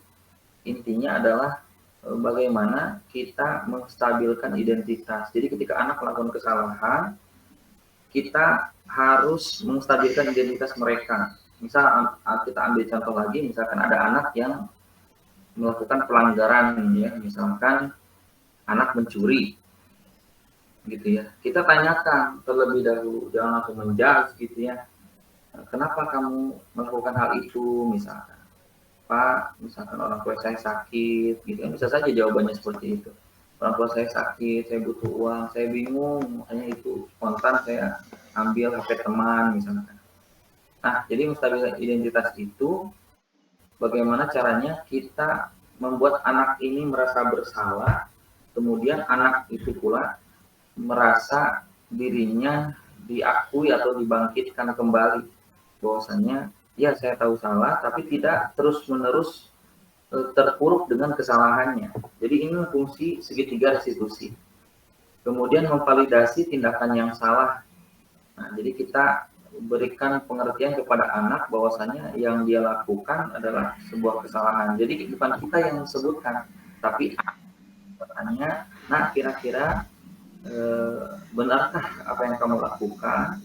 Intinya adalah bagaimana kita menstabilkan identitas. Jadi ketika anak melakukan kesalahan, kita harus menstabilkan identitas mereka. Misal kita ambil contoh lagi, misalkan ada anak yang melakukan pelanggaran, ya, misalkan anak mencuri, gitu ya. Kita tanyakan terlebih dahulu, jangan langsung menjudge, gitu ya. Kenapa kamu melakukan hal itu, misalkan, Pak, misalkan orang tua saya sakit, gitu ya. Bisa saja jawabannya seperti itu. Orang tua saya sakit, saya butuh uang, saya bingung, makanya itu spontan saya ambil HP teman, misalkan. Nah, jadi menstabilkan identitas itu bagaimana caranya kita membuat anak ini merasa bersalah, kemudian anak itu pula merasa dirinya diakui atau dibangkitkan kembali, bahwasanya ya saya tahu salah, tapi tidak terus-menerus terpuruk dengan kesalahannya. Jadi ini fungsi segitiga restitusi. Kemudian memvalidasi tindakan yang salah. Nah, jadi kita berikan pengertian kepada anak bahwasanya yang dia lakukan adalah sebuah kesalahan. Jadi bukan kita yang sebutkan, tapi bertanya, nah kira-kira benarkah apa yang kamu lakukan,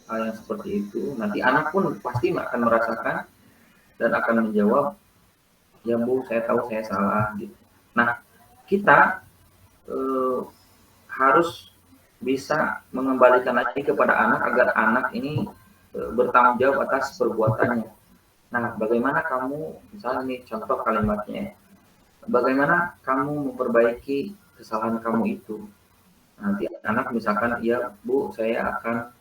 hal yang seperti itu. Nanti anak pun pasti akan merasakan dan akan menjawab, ya Bu, saya tahu saya salah, gitu. Nah, kita harus bisa mengembalikan lagi kepada anak agar anak ini bertanggung jawab atas perbuatannya. Nah, bagaimana kamu, misalnya nih contoh kalimatnya, bagaimana kamu memperbaiki kesalahan kamu itu? Nanti anak misalkan, ya Bu, saya akan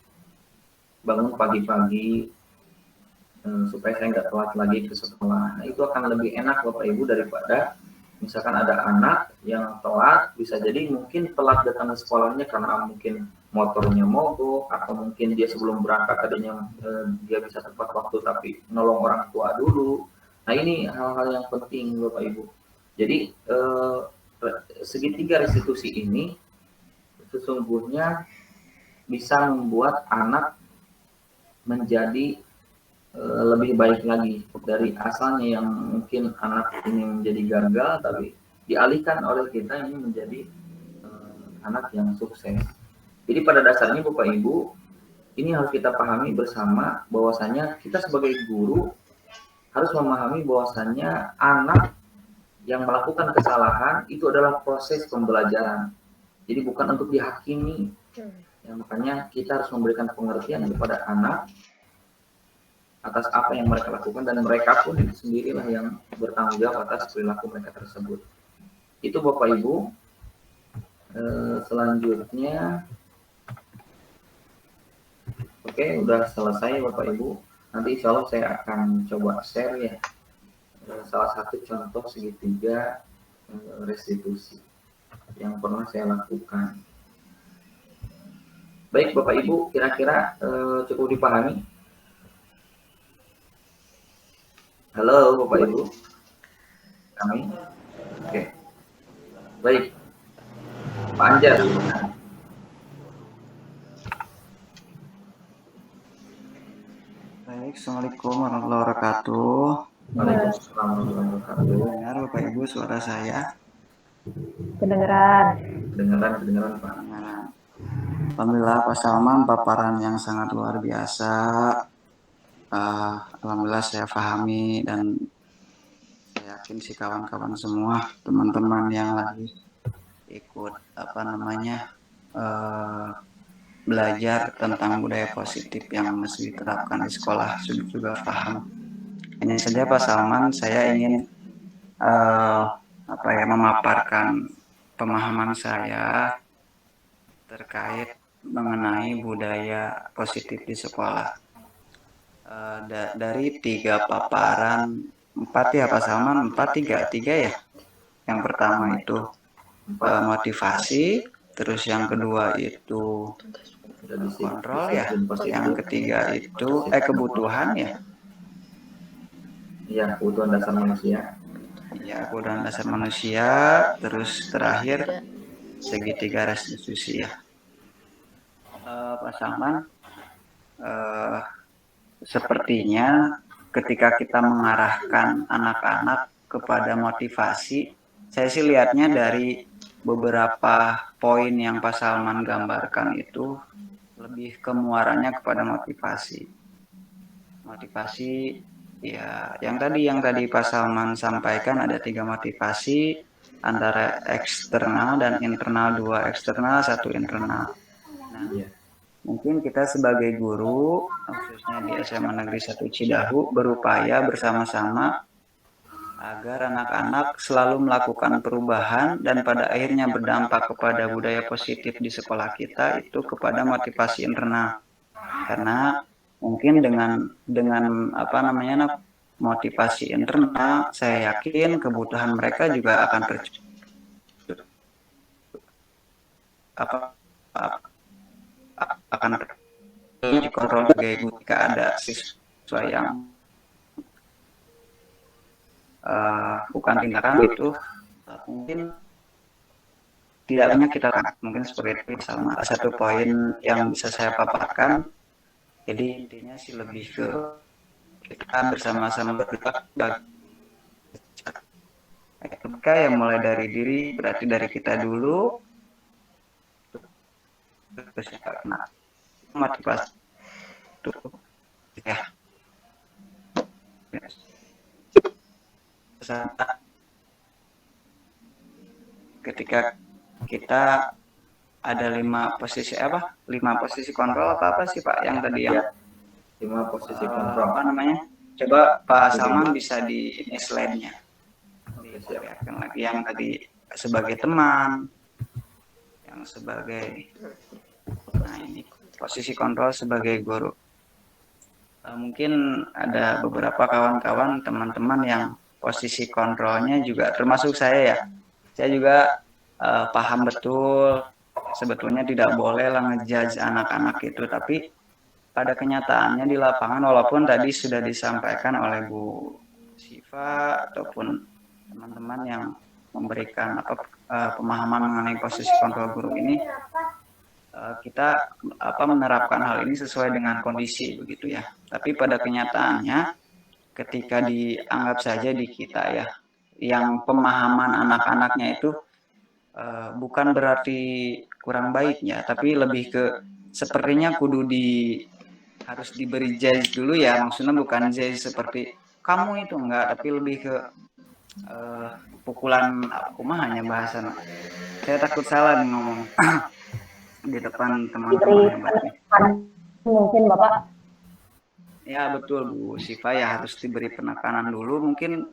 bangun pagi-pagi supaya saya nggak telat lagi ke sekolah. Nah, itu akan lebih enak Bapak Ibu daripada misalkan ada anak yang telat, bisa jadi mungkin telat datang ke sekolahnya karena mungkin motornya mogok, atau mungkin dia sebelum berangkat tadinya dia bisa tepat waktu tapi nolong orang tua dulu. Nah, ini hal-hal yang penting Bapak Ibu. Jadi segitiga restitusi ini sesungguhnya bisa membuat anak menjadi lebih baik lagi dari asalnya yang mungkin anak ini menjadi gagal, tapi dialihkan oleh kita ini menjadi anak yang sukses. Jadi pada dasarnya Bapak Ibu, ini harus kita pahami bersama bahwasanya kita sebagai guru harus memahami bahwasanya anak yang melakukan kesalahan itu adalah proses pembelajaran. Jadi bukan untuk dihakimi. Ya, makanya kita harus memberikan pengertian kepada anak atas apa yang mereka lakukan, dan mereka pun sendirilah yang bertanggung jawab atas perilaku mereka tersebut. Itu Bapak Ibu. Selanjutnya, oke, udah selesai Bapak Ibu. Nanti insya Allah saya akan coba share ya salah satu contoh segitiga restitusi yang pernah saya lakukan. Baik Bapak Ibu, kira-kira cukup dipahami? Halo Bapak Ibu, kami? Oke, baik. Pak Anjar.
Baik, Assalamualaikum warahmatullahi wabarakatuh.
Waalaikumsalam warahmatullahi wabarakatuh.
Dengar Bapak Ibu suara saya?
Kedengeran.
Kedengeran Pak.
Kedengaran. Alhamdulillah Pak Salman, paparan yang sangat luar biasa. Alhamdulillah saya pahami, dan saya yakin si kawan-kawan semua, teman-teman yang lagi ikut belajar tentang budaya positif yang mesti diterapkan di sekolah juga paham. Hanya saja Pak Salman, saya ingin memaparkan pemahaman saya terkait mengenai budaya positif di sekolah. Dari 3 paparan, 4 ya Pak Salman, 3 ya. Yang pertama itu motivasi, terus yang kedua itu kontrol ya, yang ketiga itu kebutuhan ya.
Iya, kebutuhan dasar manusia.
Ya, kebutuhan dasar manusia, terus terakhir segitiga restitusi ya. Pak Salman, sepertinya ketika kita mengarahkan anak-anak kepada motivasi, saya sih lihatnya dari beberapa poin yang Pak Salman gambarkan itu lebih kemuarannya kepada motivasi. Motivasi ya, yang tadi Pak Salman sampaikan ada 3 motivasi, antara eksternal dan internal, 2 eksternal, 1 internal. Nah, mungkin kita sebagai guru, khususnya di SMA Negeri 1 Cidahu, berupaya bersama-sama agar anak-anak selalu melakukan perubahan dan pada akhirnya berdampak kepada budaya positif di sekolah kita, itu kepada motivasi internal. Karena mungkin dengan motivasi internal, saya yakin kebutuhan mereka juga akan dikontrol jika ada siswa yang bukan tindakan itu, mungkin tidak banyak kita lakukan. Mungkin seperti itu sama satu poin yang bisa saya paparkan. Jadi intinya sih lebih ke kita bersama-sama bergerak. Maka yang mulai dari diri, berarti dari kita dulu, terus karena motivasi itu ya. Ketika kita ada 5 posisi 5 posisi kontrol apa sih Pak yang tadi yang
5 posisi kontrol.
Coba Pak Salman bisa di slide-nya. Diperlihatkan lagi yang tadi sebagai teman, yang sebagai ini posisi kontrol sebagai guru. Mungkin ada beberapa kawan-kawan teman-teman yang posisi kontrolnya juga termasuk saya ya. Saya juga paham betul sebetulnya tidak boleh lah ngejudge anak-anak itu, tapi pada kenyataannya di lapangan, walaupun tadi sudah disampaikan oleh Bu Siva ataupun teman-teman yang memberikan pemahaman mengenai posisi kontrol guru ini, kita menerapkan hal ini sesuai dengan kondisi begitu ya. Tapi pada kenyataannya ketika dianggap saja di kita ya, yang pemahaman anak-anaknya itu bukan berarti kurang baik ya, tapi lebih ke sepertinya kudu harus diberi judge dulu ya. Maksudnya bukan judge seperti kamu itu enggak, tapi lebih ke pukulan hanya bahasan. Saya takut salah nih ngomong di depan teman-teman hebat nih.
Mungkin Bapak.
Ya betul Bu Siva, ya harus diberi penekanan dulu. Mungkin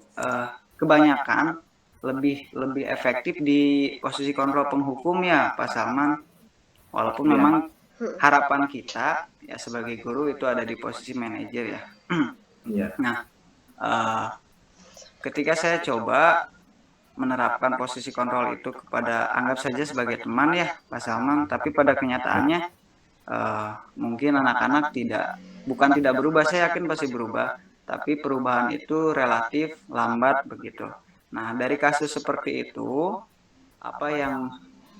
kebanyakan lebih efektif di posisi kontrol penghukum ya Pak Salman. Walaupun memang harapan kita ya sebagai guru itu ada di posisi manajer ya. Nah, ketika saya coba menerapkan posisi kontrol itu kepada, anggap saja sebagai teman ya Pak Salman, tapi pada kenyataannya mungkin anak-anak bukan tidak berubah, saya yakin pasti berubah, tapi perubahan itu relatif lambat begitu. Nah, dari kasus seperti itu, apa yang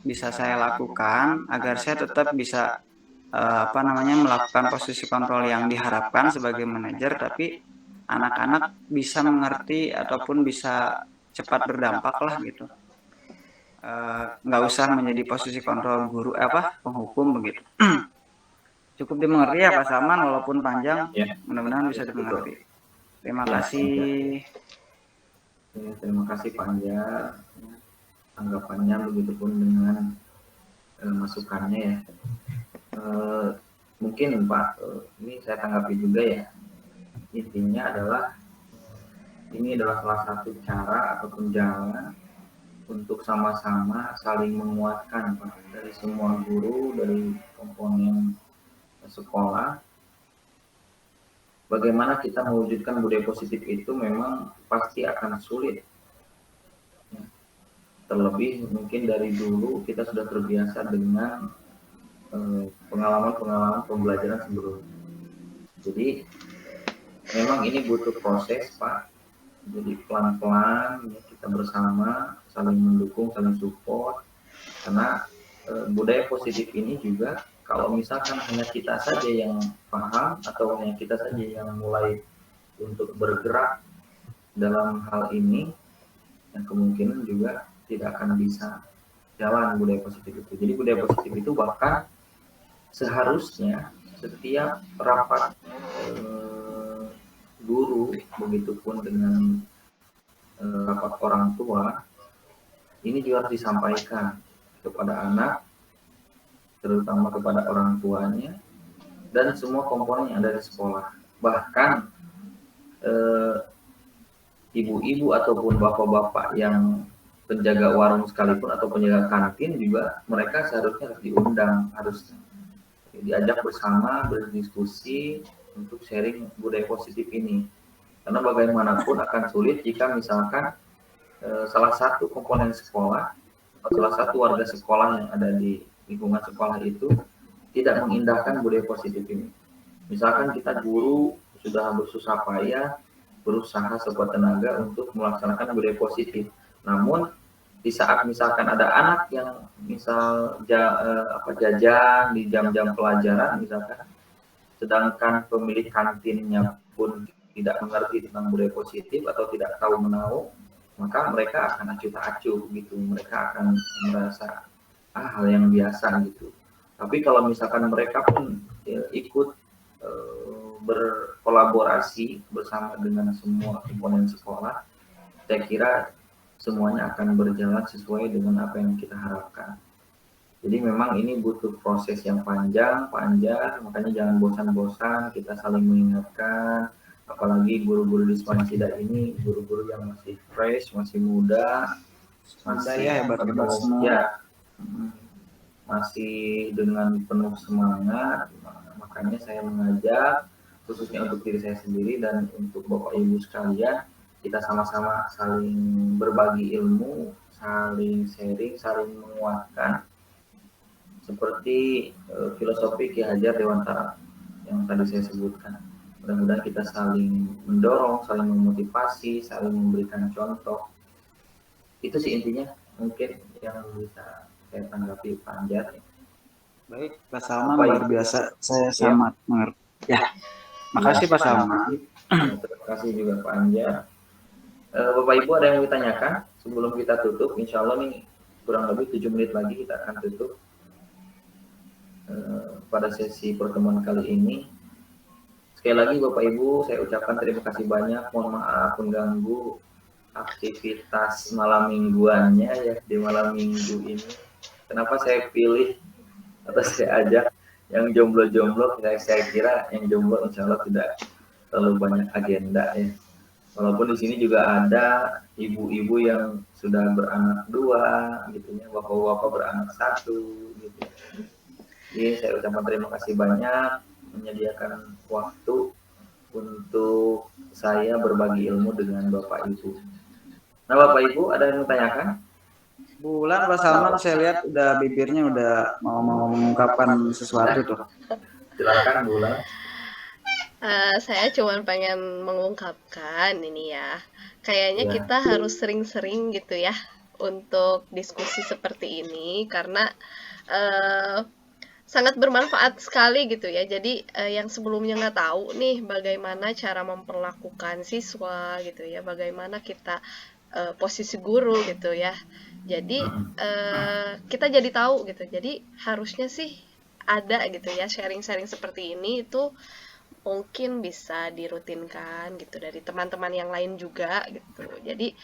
bisa saya lakukan agar saya tetap bisa melakukan posisi kontrol yang diharapkan sebagai manajer, tapi anak-anak bisa mengerti ataupun bisa cepat berdampak lah gitu. Nggak usah menjadi posisi kontrol guru penghukum begitu. Cukup dimengerti ya Pak Salman, walaupun panjang, mudah-mudahan bisa dimengerti. Terima kasih.
Terima kasih Pak Anjar, tanggapannya, begitupun dengan masukannya ya. Mungkin Pak, ini saya tanggapi juga ya. Intinya adalah ini adalah salah satu cara ataupun jalan untuk sama-sama saling menguatkan Pak, dari semua guru, dari komponen sekolah. Bagaimana kita mewujudkan budaya positif itu memang pasti akan sulit. Terlebih mungkin dari dulu kita sudah terbiasa dengan pengalaman-pengalaman pembelajaran sebelumnya. Jadi memang ini butuh proses Pak. Jadi pelan-pelan ya, kita bersama saling mendukung, saling support. Karena budaya positif ini juga kalau misalkan hanya kita saja yang paham atau hanya kita saja yang mulai untuk bergerak dalam hal ini, yang kemungkinan juga tidak akan bisa jalan budaya positif itu. Jadi budaya positif itu bahkan seharusnya setiap rapat guru, begitupun dengan rapat orang tua, ini juga harus disampaikan kepada anak, terutama kepada orang tuanya, dan semua komponen yang ada di sekolah. Bahkan ibu-ibu ataupun bapak-bapak yang penjaga warung sekalipun atau penjaga kantin juga, mereka seharusnya harus diundang, harus diajak bersama berdiskusi untuk sharing budaya positif ini. Karena bagaimanapun akan sulit jika misalkan salah satu komponen sekolah atau salah satu warga sekolah yang ada di lingkungan sekolah itu tidak mengindahkan budaya positif ini. Misalkan kita guru sudah bersusah payah, berusaha sekuat tenaga untuk melaksanakan budaya positif. Namun di saat misalkan ada anak yang misal jajan di jam-jam pelajaran misalkan, sedangkan pemilik kantinnya pun tidak mengerti tentang budaya positif atau tidak tahu menahu, maka mereka akan acuh tak acuh gitu. Mereka akan merasa hal yang biasa gitu. Tapi kalau misalkan mereka pun ikut berkolaborasi bersama dengan semua komponen sekolah, saya kira semuanya akan berjalan sesuai dengan apa yang kita harapkan. Jadi memang ini butuh proses yang panjang, makanya jangan bosan-bosan, kita saling mengingatkan, apalagi guru-guru di Swansida ini, guru-guru yang masih fresh, masih muda, masih masih dengan penuh semangat. Makanya saya mengajak, khususnya untuk diri saya sendiri dan untuk Bapak Ibu sekalian, kita sama-sama saling berbagi ilmu, saling sharing, saling menguatkan. Seperti filosofi Ki Hajar Dewantara yang tadi saya sebutkan. Mudah-mudahan kita saling mendorong, saling memotivasi, saling memberikan contoh. Itu sih intinya mungkin yang bisa saya tanggapi Pak Anjar.
Baik, Pak Salman luar biasa. Saya sangat mengerti. Ya, makasih Pak Salman.
Terima kasih juga Pak Anjar. Bapak Ibu ada yang mau ditanyakan sebelum kita tutup? Insya Allah nih kurang lebih 7 menit lagi kita akan tutup pada sesi pertemuan kali ini. Sekali lagi Bapak Ibu saya ucapkan terima kasih banyak. Mohon maaf mengganggu aktivitas malam mingguannya ya di malam minggu ini. Kenapa saya pilih atau saya ajak yang jomblo-jomblo? Saya kira yang jomblo insya Allah tidak terlalu banyak agenda ya. Walaupun di sini juga ada ibu-ibu yang sudah beranak 2 gitu ya, bapak-bapak beranak 1 gitu. Jadi saya ucapkan terima kasih banyak menyediakan waktu untuk saya berbagi ilmu dengan Bapak Ibu. Nah Bapak Ibu ada yang menanyakan?
Bulan Pak Salman saya lihat udah bibirnya udah mau mengungkapkan sesuatu tuh.
Silakan Bulan.
Saya cuma pengen mengungkapkan ini ya, kayaknya
Ya.
kita harus sering-sering gitu ya untuk diskusi seperti ini karena sangat bermanfaat sekali gitu ya. Jadi yang sebelumnya nggak tahu nih bagaimana cara memperlakukan siswa gitu ya, bagaimana kita posisi guru gitu ya. Jadi kita jadi tahu gitu. Jadi harusnya sih ada gitu ya sharing-sharing seperti ini itu mungkin bisa dirutinkan gitu dari teman-teman yang lain juga gitu. Jadi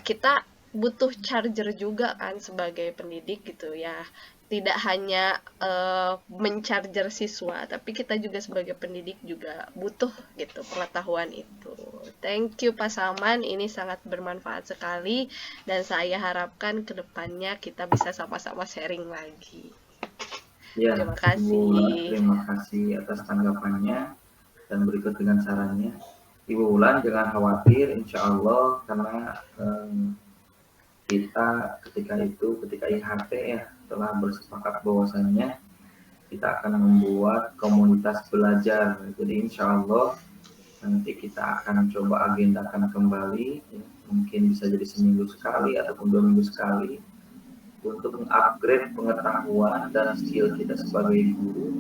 kita butuh charger juga kan sebagai pendidik gitu ya. Tidak hanya mencharger siswa, tapi kita juga sebagai pendidik juga butuh gitu pengetahuan itu. Thank you Pak Salman, ini sangat bermanfaat sekali dan saya harapkan kedepannya kita bisa sama-sama sharing lagi.
Ya,
Terima kasih.
Ibu Wulan, terima kasih atas tanggapannya dan berikut dengan sarannya. Ibu Wulan jangan khawatir, insya Allah karena kita ketika IHT ya telah bersepakat bahwasannya kita akan membuat komunitas belajar. Jadi insya Allah nanti kita akan coba agendakan kembali, ya, mungkin bisa jadi seminggu sekali ataupun 2 minggu sekali untuk mengupgrade pengetahuan dan skill kita sebagai guru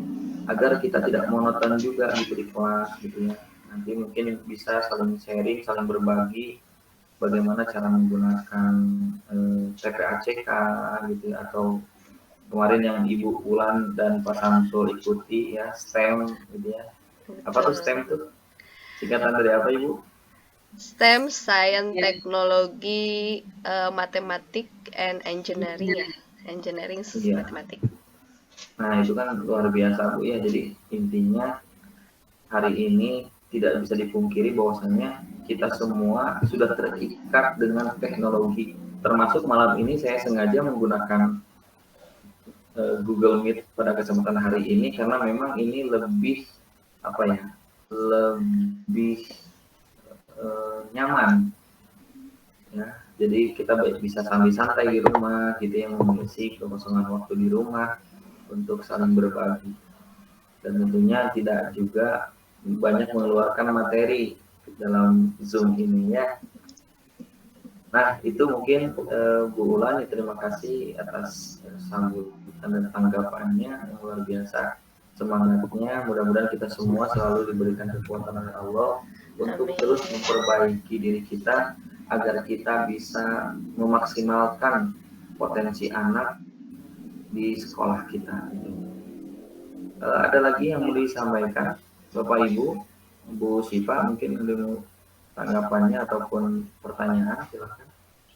agar kita tidak monoton juga gitu di kelas gitu ya. Nanti mungkin bisa saling sharing, saling berbagi bagaimana cara menggunakan PPACK gitu ya, atau kemarin yang Ibu Wulan dan Pak Samsul ikuti ya, STEM gitu ya. Apa tuh STEM tuh? Singkatan dari apa Ibu?
STEM, Science, Teknologi, Matematik, and Engineering ya. Engineering,
Iya.
Matematik.
Nah itu kan luar biasa Bu ya. Jadi intinya hari ini tidak bisa dipungkiri bahwasannya kita semua sudah terikat dengan teknologi. Termasuk malam ini saya sengaja menggunakan Google Meet pada kesempatan hari ini karena memang ini lebih lebih nyaman ya. Jadi kita bisa sambil santai di rumah gitu ya, mengisi kekosongan waktu di rumah untuk saling berbagi dan tentunya tidak juga banyak mengeluarkan materi dalam Zoom ini ya. Nah itu mungkin Bu Wulan, terima kasih atas sambutan dan tanggapannya yang luar biasa, semangatnya. Mudah-mudahan kita semua selalu diberikan kekuatan oleh Allah untuk terus memperbaiki diri kita agar kita bisa memaksimalkan potensi anak di sekolah kita. Ada lagi yang mau disampaikan Bapak Ibu, Bu Siva mungkin ada tanggapannya ataupun pertanyaan, silakan,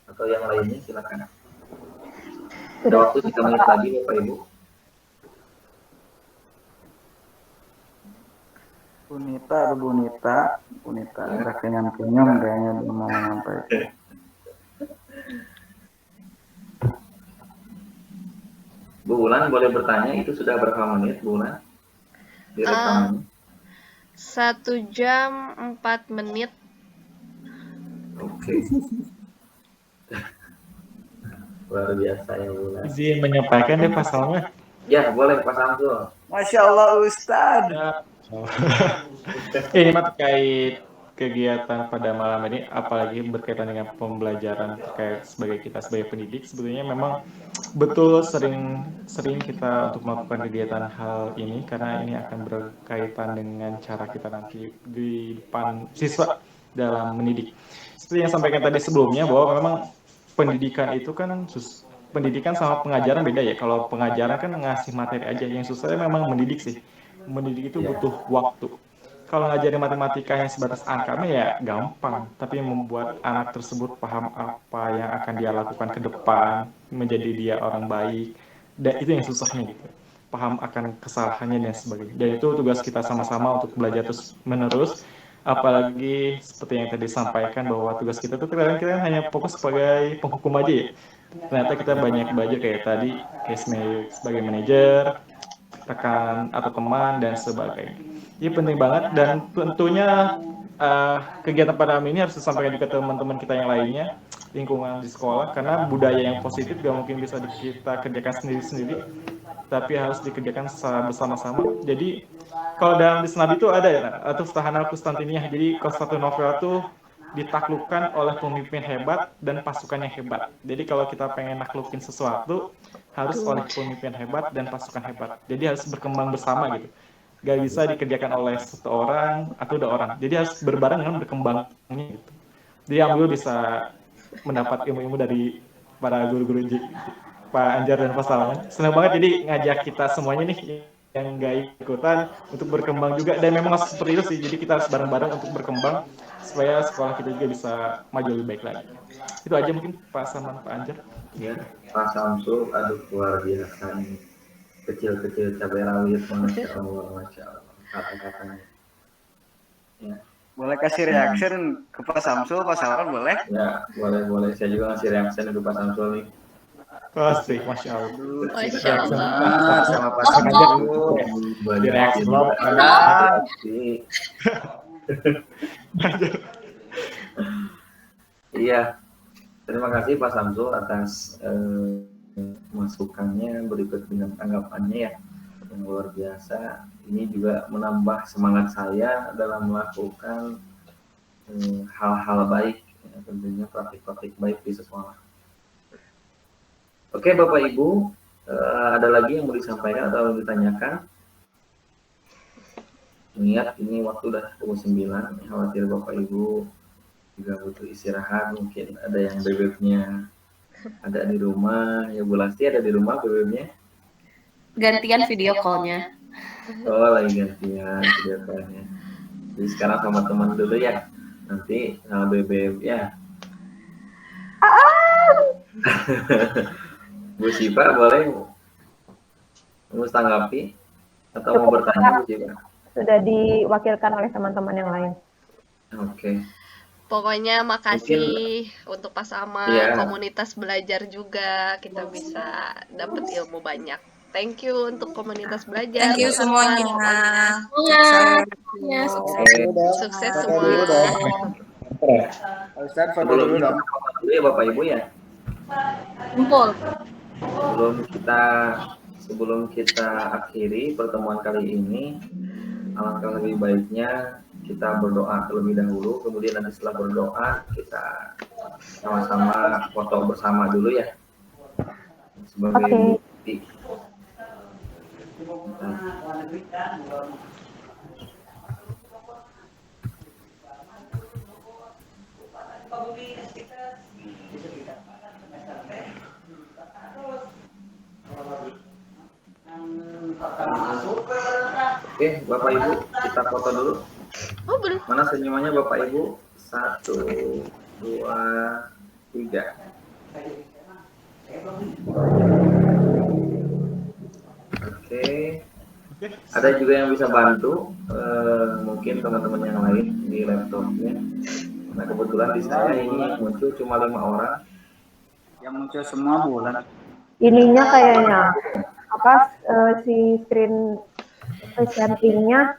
atau yang lainnya silakan. Ada waktu 3 menit lagi Bapak Ibu.
Bunita ada kenyang-kenyang kayaknya mau sampai.
Bu Wulan boleh bertanya, itu sudah berapa menit Bu Wulan? Direkamannya.
1 jam 4 menit.
Oke. Luar biasa ya Bu Wulan.
Izin menyampaikan deh Pak Salman.
Ya boleh Pak Samsul.
Masya Allah Ustadz.
Ini mah terkait kegiatan pada malam ini, apalagi berkaitan dengan pembelajaran terkait kita sebagai pendidik. Sebetulnya memang betul sering kita untuk melakukan kegiatan hal ini karena ini akan berkaitan dengan cara kita nanti di depan siswa dalam mendidik. Seperti yang sampaikan tadi sebelumnya bahwa memang pendidikan itu kan pendidikan sama pengajaran beda ya. Kalau pengajaran kan ngasih materi aja, yang susah memang mendidik sih. Mendidik itu butuh waktu. kalau ngajarin matematika yang sebatas angkanya ya gampang, tapi membuat anak tersebut paham apa yang akan dia lakukan ke depan, menjadi dia orang baik, dan itu yang susahnya gitu. Paham akan kesalahannya dan sebagainya. Dan itu tugas kita sama-sama untuk belajar terus menerus. Apalagi seperti yang tadi disampaikan bahwa tugas kita tuh kadang kita hanya fokus sebagai penghukum aja ya. Ternyata kita banyak belajar kayak tadi, kayak sebagai manajer, rekan atau teman dan sebagainya. Ini penting banget dan tentunya kegiatan pada ini harus disampaikan juga ke teman-teman kita yang lainnya, lingkungan di sekolah, karena budaya yang positif gak mungkin bisa kita kerjakan sendiri-sendiri, tapi harus dikerjakan secara bersama-sama. Jadi kalau dalam di Senabi itu ada ya, atau Stahana Konstantiniyah. Jadi Konstantinopel itu ditaklukkan oleh pemimpin hebat dan pasukan yang hebat. Jadi kalau kita pengen naklukin sesuatu, harus oleh pemimpin hebat dan pasukan hebat. Jadi harus berkembang bersama gitu. Gak bisa dikerjakan oleh satu orang atau 2 orang. Jadi harus berbareng dengan berkembangnya gitu. Jadi Ambil bisa mendapat ilmu-ilmu dari para guru-guru Pak Anjar dan Pak Salman. Senang banget jadi ngajak kita semuanya nih yang gak ikutan untuk berkembang juga, dan memang harus seperti itu sih. Jadi kita harus bareng-bareng untuk berkembang supaya sekolah kita juga bisa maju lebih baik lagi. Itu aja mungkin Pak Salman, Pak Anjar.
Ya, Pak Samsul, aduh luar biasa ini. Kecil-kecil cabai rawit, masya Allah, kata-katanya. Ya.
Boleh kasih reaction ke Pak Samsul, Pak Salman boleh?
Ya, boleh. Saya juga ngasih reaction ke Pak Samsul nih.
Pasti, Masya Allah.
Masya
Allah. Sama Pak Samsul.
Di reaksi
Banyak
ada.
Iya, terima kasih Pak Samsul atas masukannya, berikut dengan tanggapannya ya, yang luar biasa. Ini juga menambah semangat saya dalam melakukan hal-hal baik, ya, tentunya praktik-praktik baik di sekolah. Oke Bapak Ibu, ada lagi yang mau disampaikan atau ditanyakan? Ingat ini waktu udah pukul 9, khawatir Bapak Ibu juga butuh istirahat, mungkin ada yang bebeknya ada di rumah, ya Bu Lasti ada di rumah bebeknya?
Gantian video call-nya.
Oh lagi gantian video call-nya. Jadi sekarang sama teman dulu ya, nanti sama bebek ya. Bu Siva boleh mau tanggapi atau mau bertanya Bu Siva?
Sudah diwakilkan oleh teman-teman yang lain.
Oke.
Pokoknya makasih untuk Pak Salman,
Iya.
komunitas belajar juga, kita bisa dapat ilmu banyak. Thank you untuk komunitas belajar.
Thank you
Pak Salman.
semuanya.
Sukses semua.
Ustaz, foto dulu dong.
Dulu ya Bapak Ibu ya.
Kumpul.
Sebelum kita akhiri pertemuan kali ini, alangkah lebih baiknya kita berdoa terlebih dahulu, kemudian nanti setelah berdoa kita sama-sama foto bersama dulu ya sebagai bukti. Oke, Bapak Ibu, kita foto dulu.
Oh, belum.
Mana senyumannya Bapak Ibu? 1, 2, 3. Oke. Ada juga yang bisa bantu, mungkin teman-teman yang lain di laptopnya. Nah kebetulan di saya ini muncul cuma 5 orang.
Yang muncul semua bulan.
Ininya kayaknya si screen presentingnya.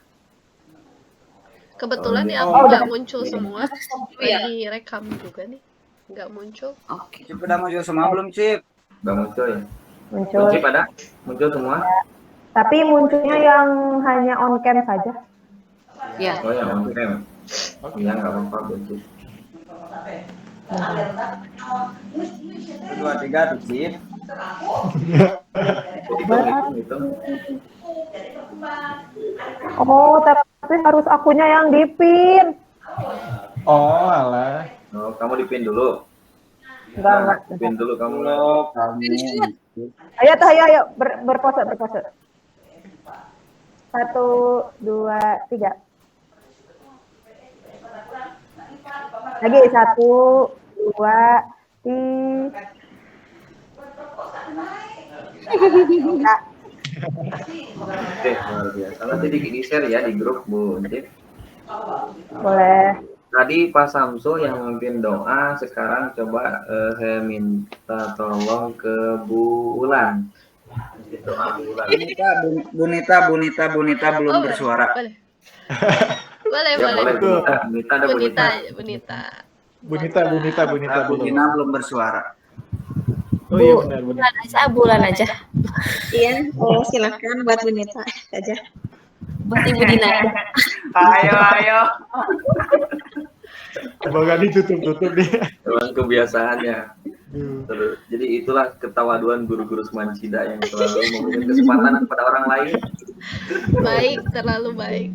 Kebetulan ya aku nggak muncul semua. Lagi rekam juga nih, nggak muncul.
Oke.
Cip udah muncul semua belum, Cip?
Udah muncul ya?
Muncul.
Muncul semua?
Tapi munculnya yang hanya on cam saja.
Ya.
Oh ya, on cam. Iya, nggak apa-apa, muncul.
2, 3 tuh, Cip.
Gitu.
Oh, tapi harus akunya yang dipin.
Oh, alah.
Oh, kamu dipin dulu.
Enggak.
Dipin dulu kamu.
Ayo, berpose. 1, 2, 3. Lagi 1, 2, 3.
Oke, luar biasa. Nanti di-share ya di grup Bu Uncip.
Boleh.
Tadi Pak Samsul yang memimpin doa, sekarang coba saya minta tolong ke Bu Ulan. Doa Bu Ulan.
Bunita belum bersuara.
Boleh.
Ya, boleh.
Bunita.
Bunita belum bersuara.
Oh iya benar.
Bulan aja.
Iya, silakan buat Bunita aja.
Buat Ibu Dina.
Ayo.
Semoga ditutup dia.
Memang kebiasaannya. Terus, jadi itulah ketawaduan guru-guru Semansida yang selalu memberikan kesempatan kepada orang lain.
Baik, terlalu baik.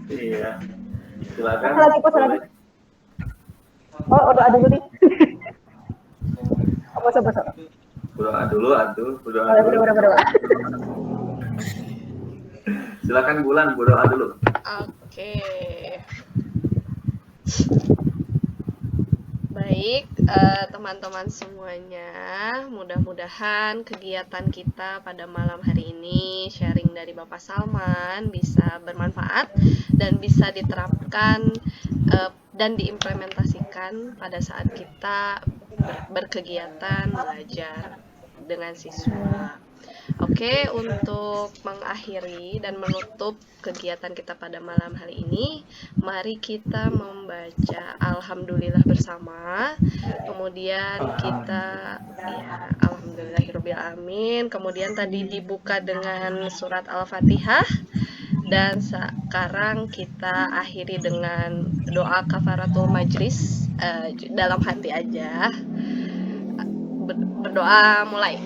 Iya. Silakan.
Lagi. Oh, doa dulu nih. Apa?
Berdoa dulu.
Berdoa.
Silakan Bulan berdoa dulu.
Oke. Baik, teman-teman semuanya, mudah-mudahan kegiatan kita pada malam hari ini, sharing dari Bapak Salman, bisa bermanfaat dan bisa diterapkan dan diimplementasikan pada saat kita berkegiatan belajar dengan siswa. Oke, untuk mengakhiri dan menutup kegiatan kita pada malam hari ini, mari kita membaca Alhamdulillah bersama. Kemudian kita, ya, Alhamdulillahirabbil alamin. Kemudian tadi dibuka dengan surat Al-Fatihah. Dan sekarang kita akhiri dengan doa kafaratul majlis dalam hati aja. Berdoa mulai.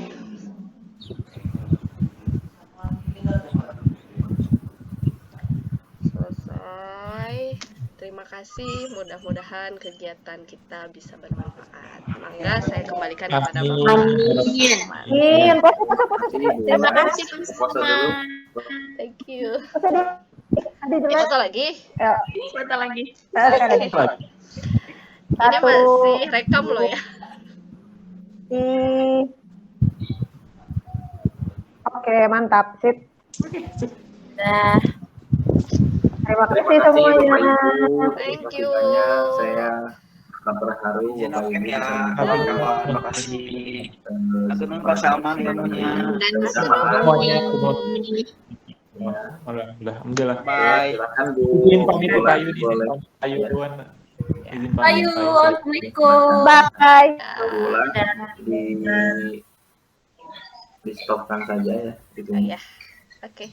Selesai. Terima kasih. Mudah-mudahan kegiatan kita bisa bermanfaat. Mangga saya kembalikan kepada Bapak.
Amin.
Terima kasih teman-teman. Thank you. Foto lagi?
Foto lagi.
Ini masih rekam loh ya.
Oke, mantap. Sip.
Dah.
Terima kasih semuanya.
Thank you.
Saya terharu Bapak Ibu.
Terima kasih. Aku Pak Salman
Dan
Semuanya Alhamdulillah.
Bye.
Silakan Bu.
Izin pamit Pak Ayu
Boleh.
Ayu Tuan. Izin pamit.
Ayu, Assalamualaikum.
Bye.
Bulan di stopkan saja ya. Gitu.
Ya. Oke.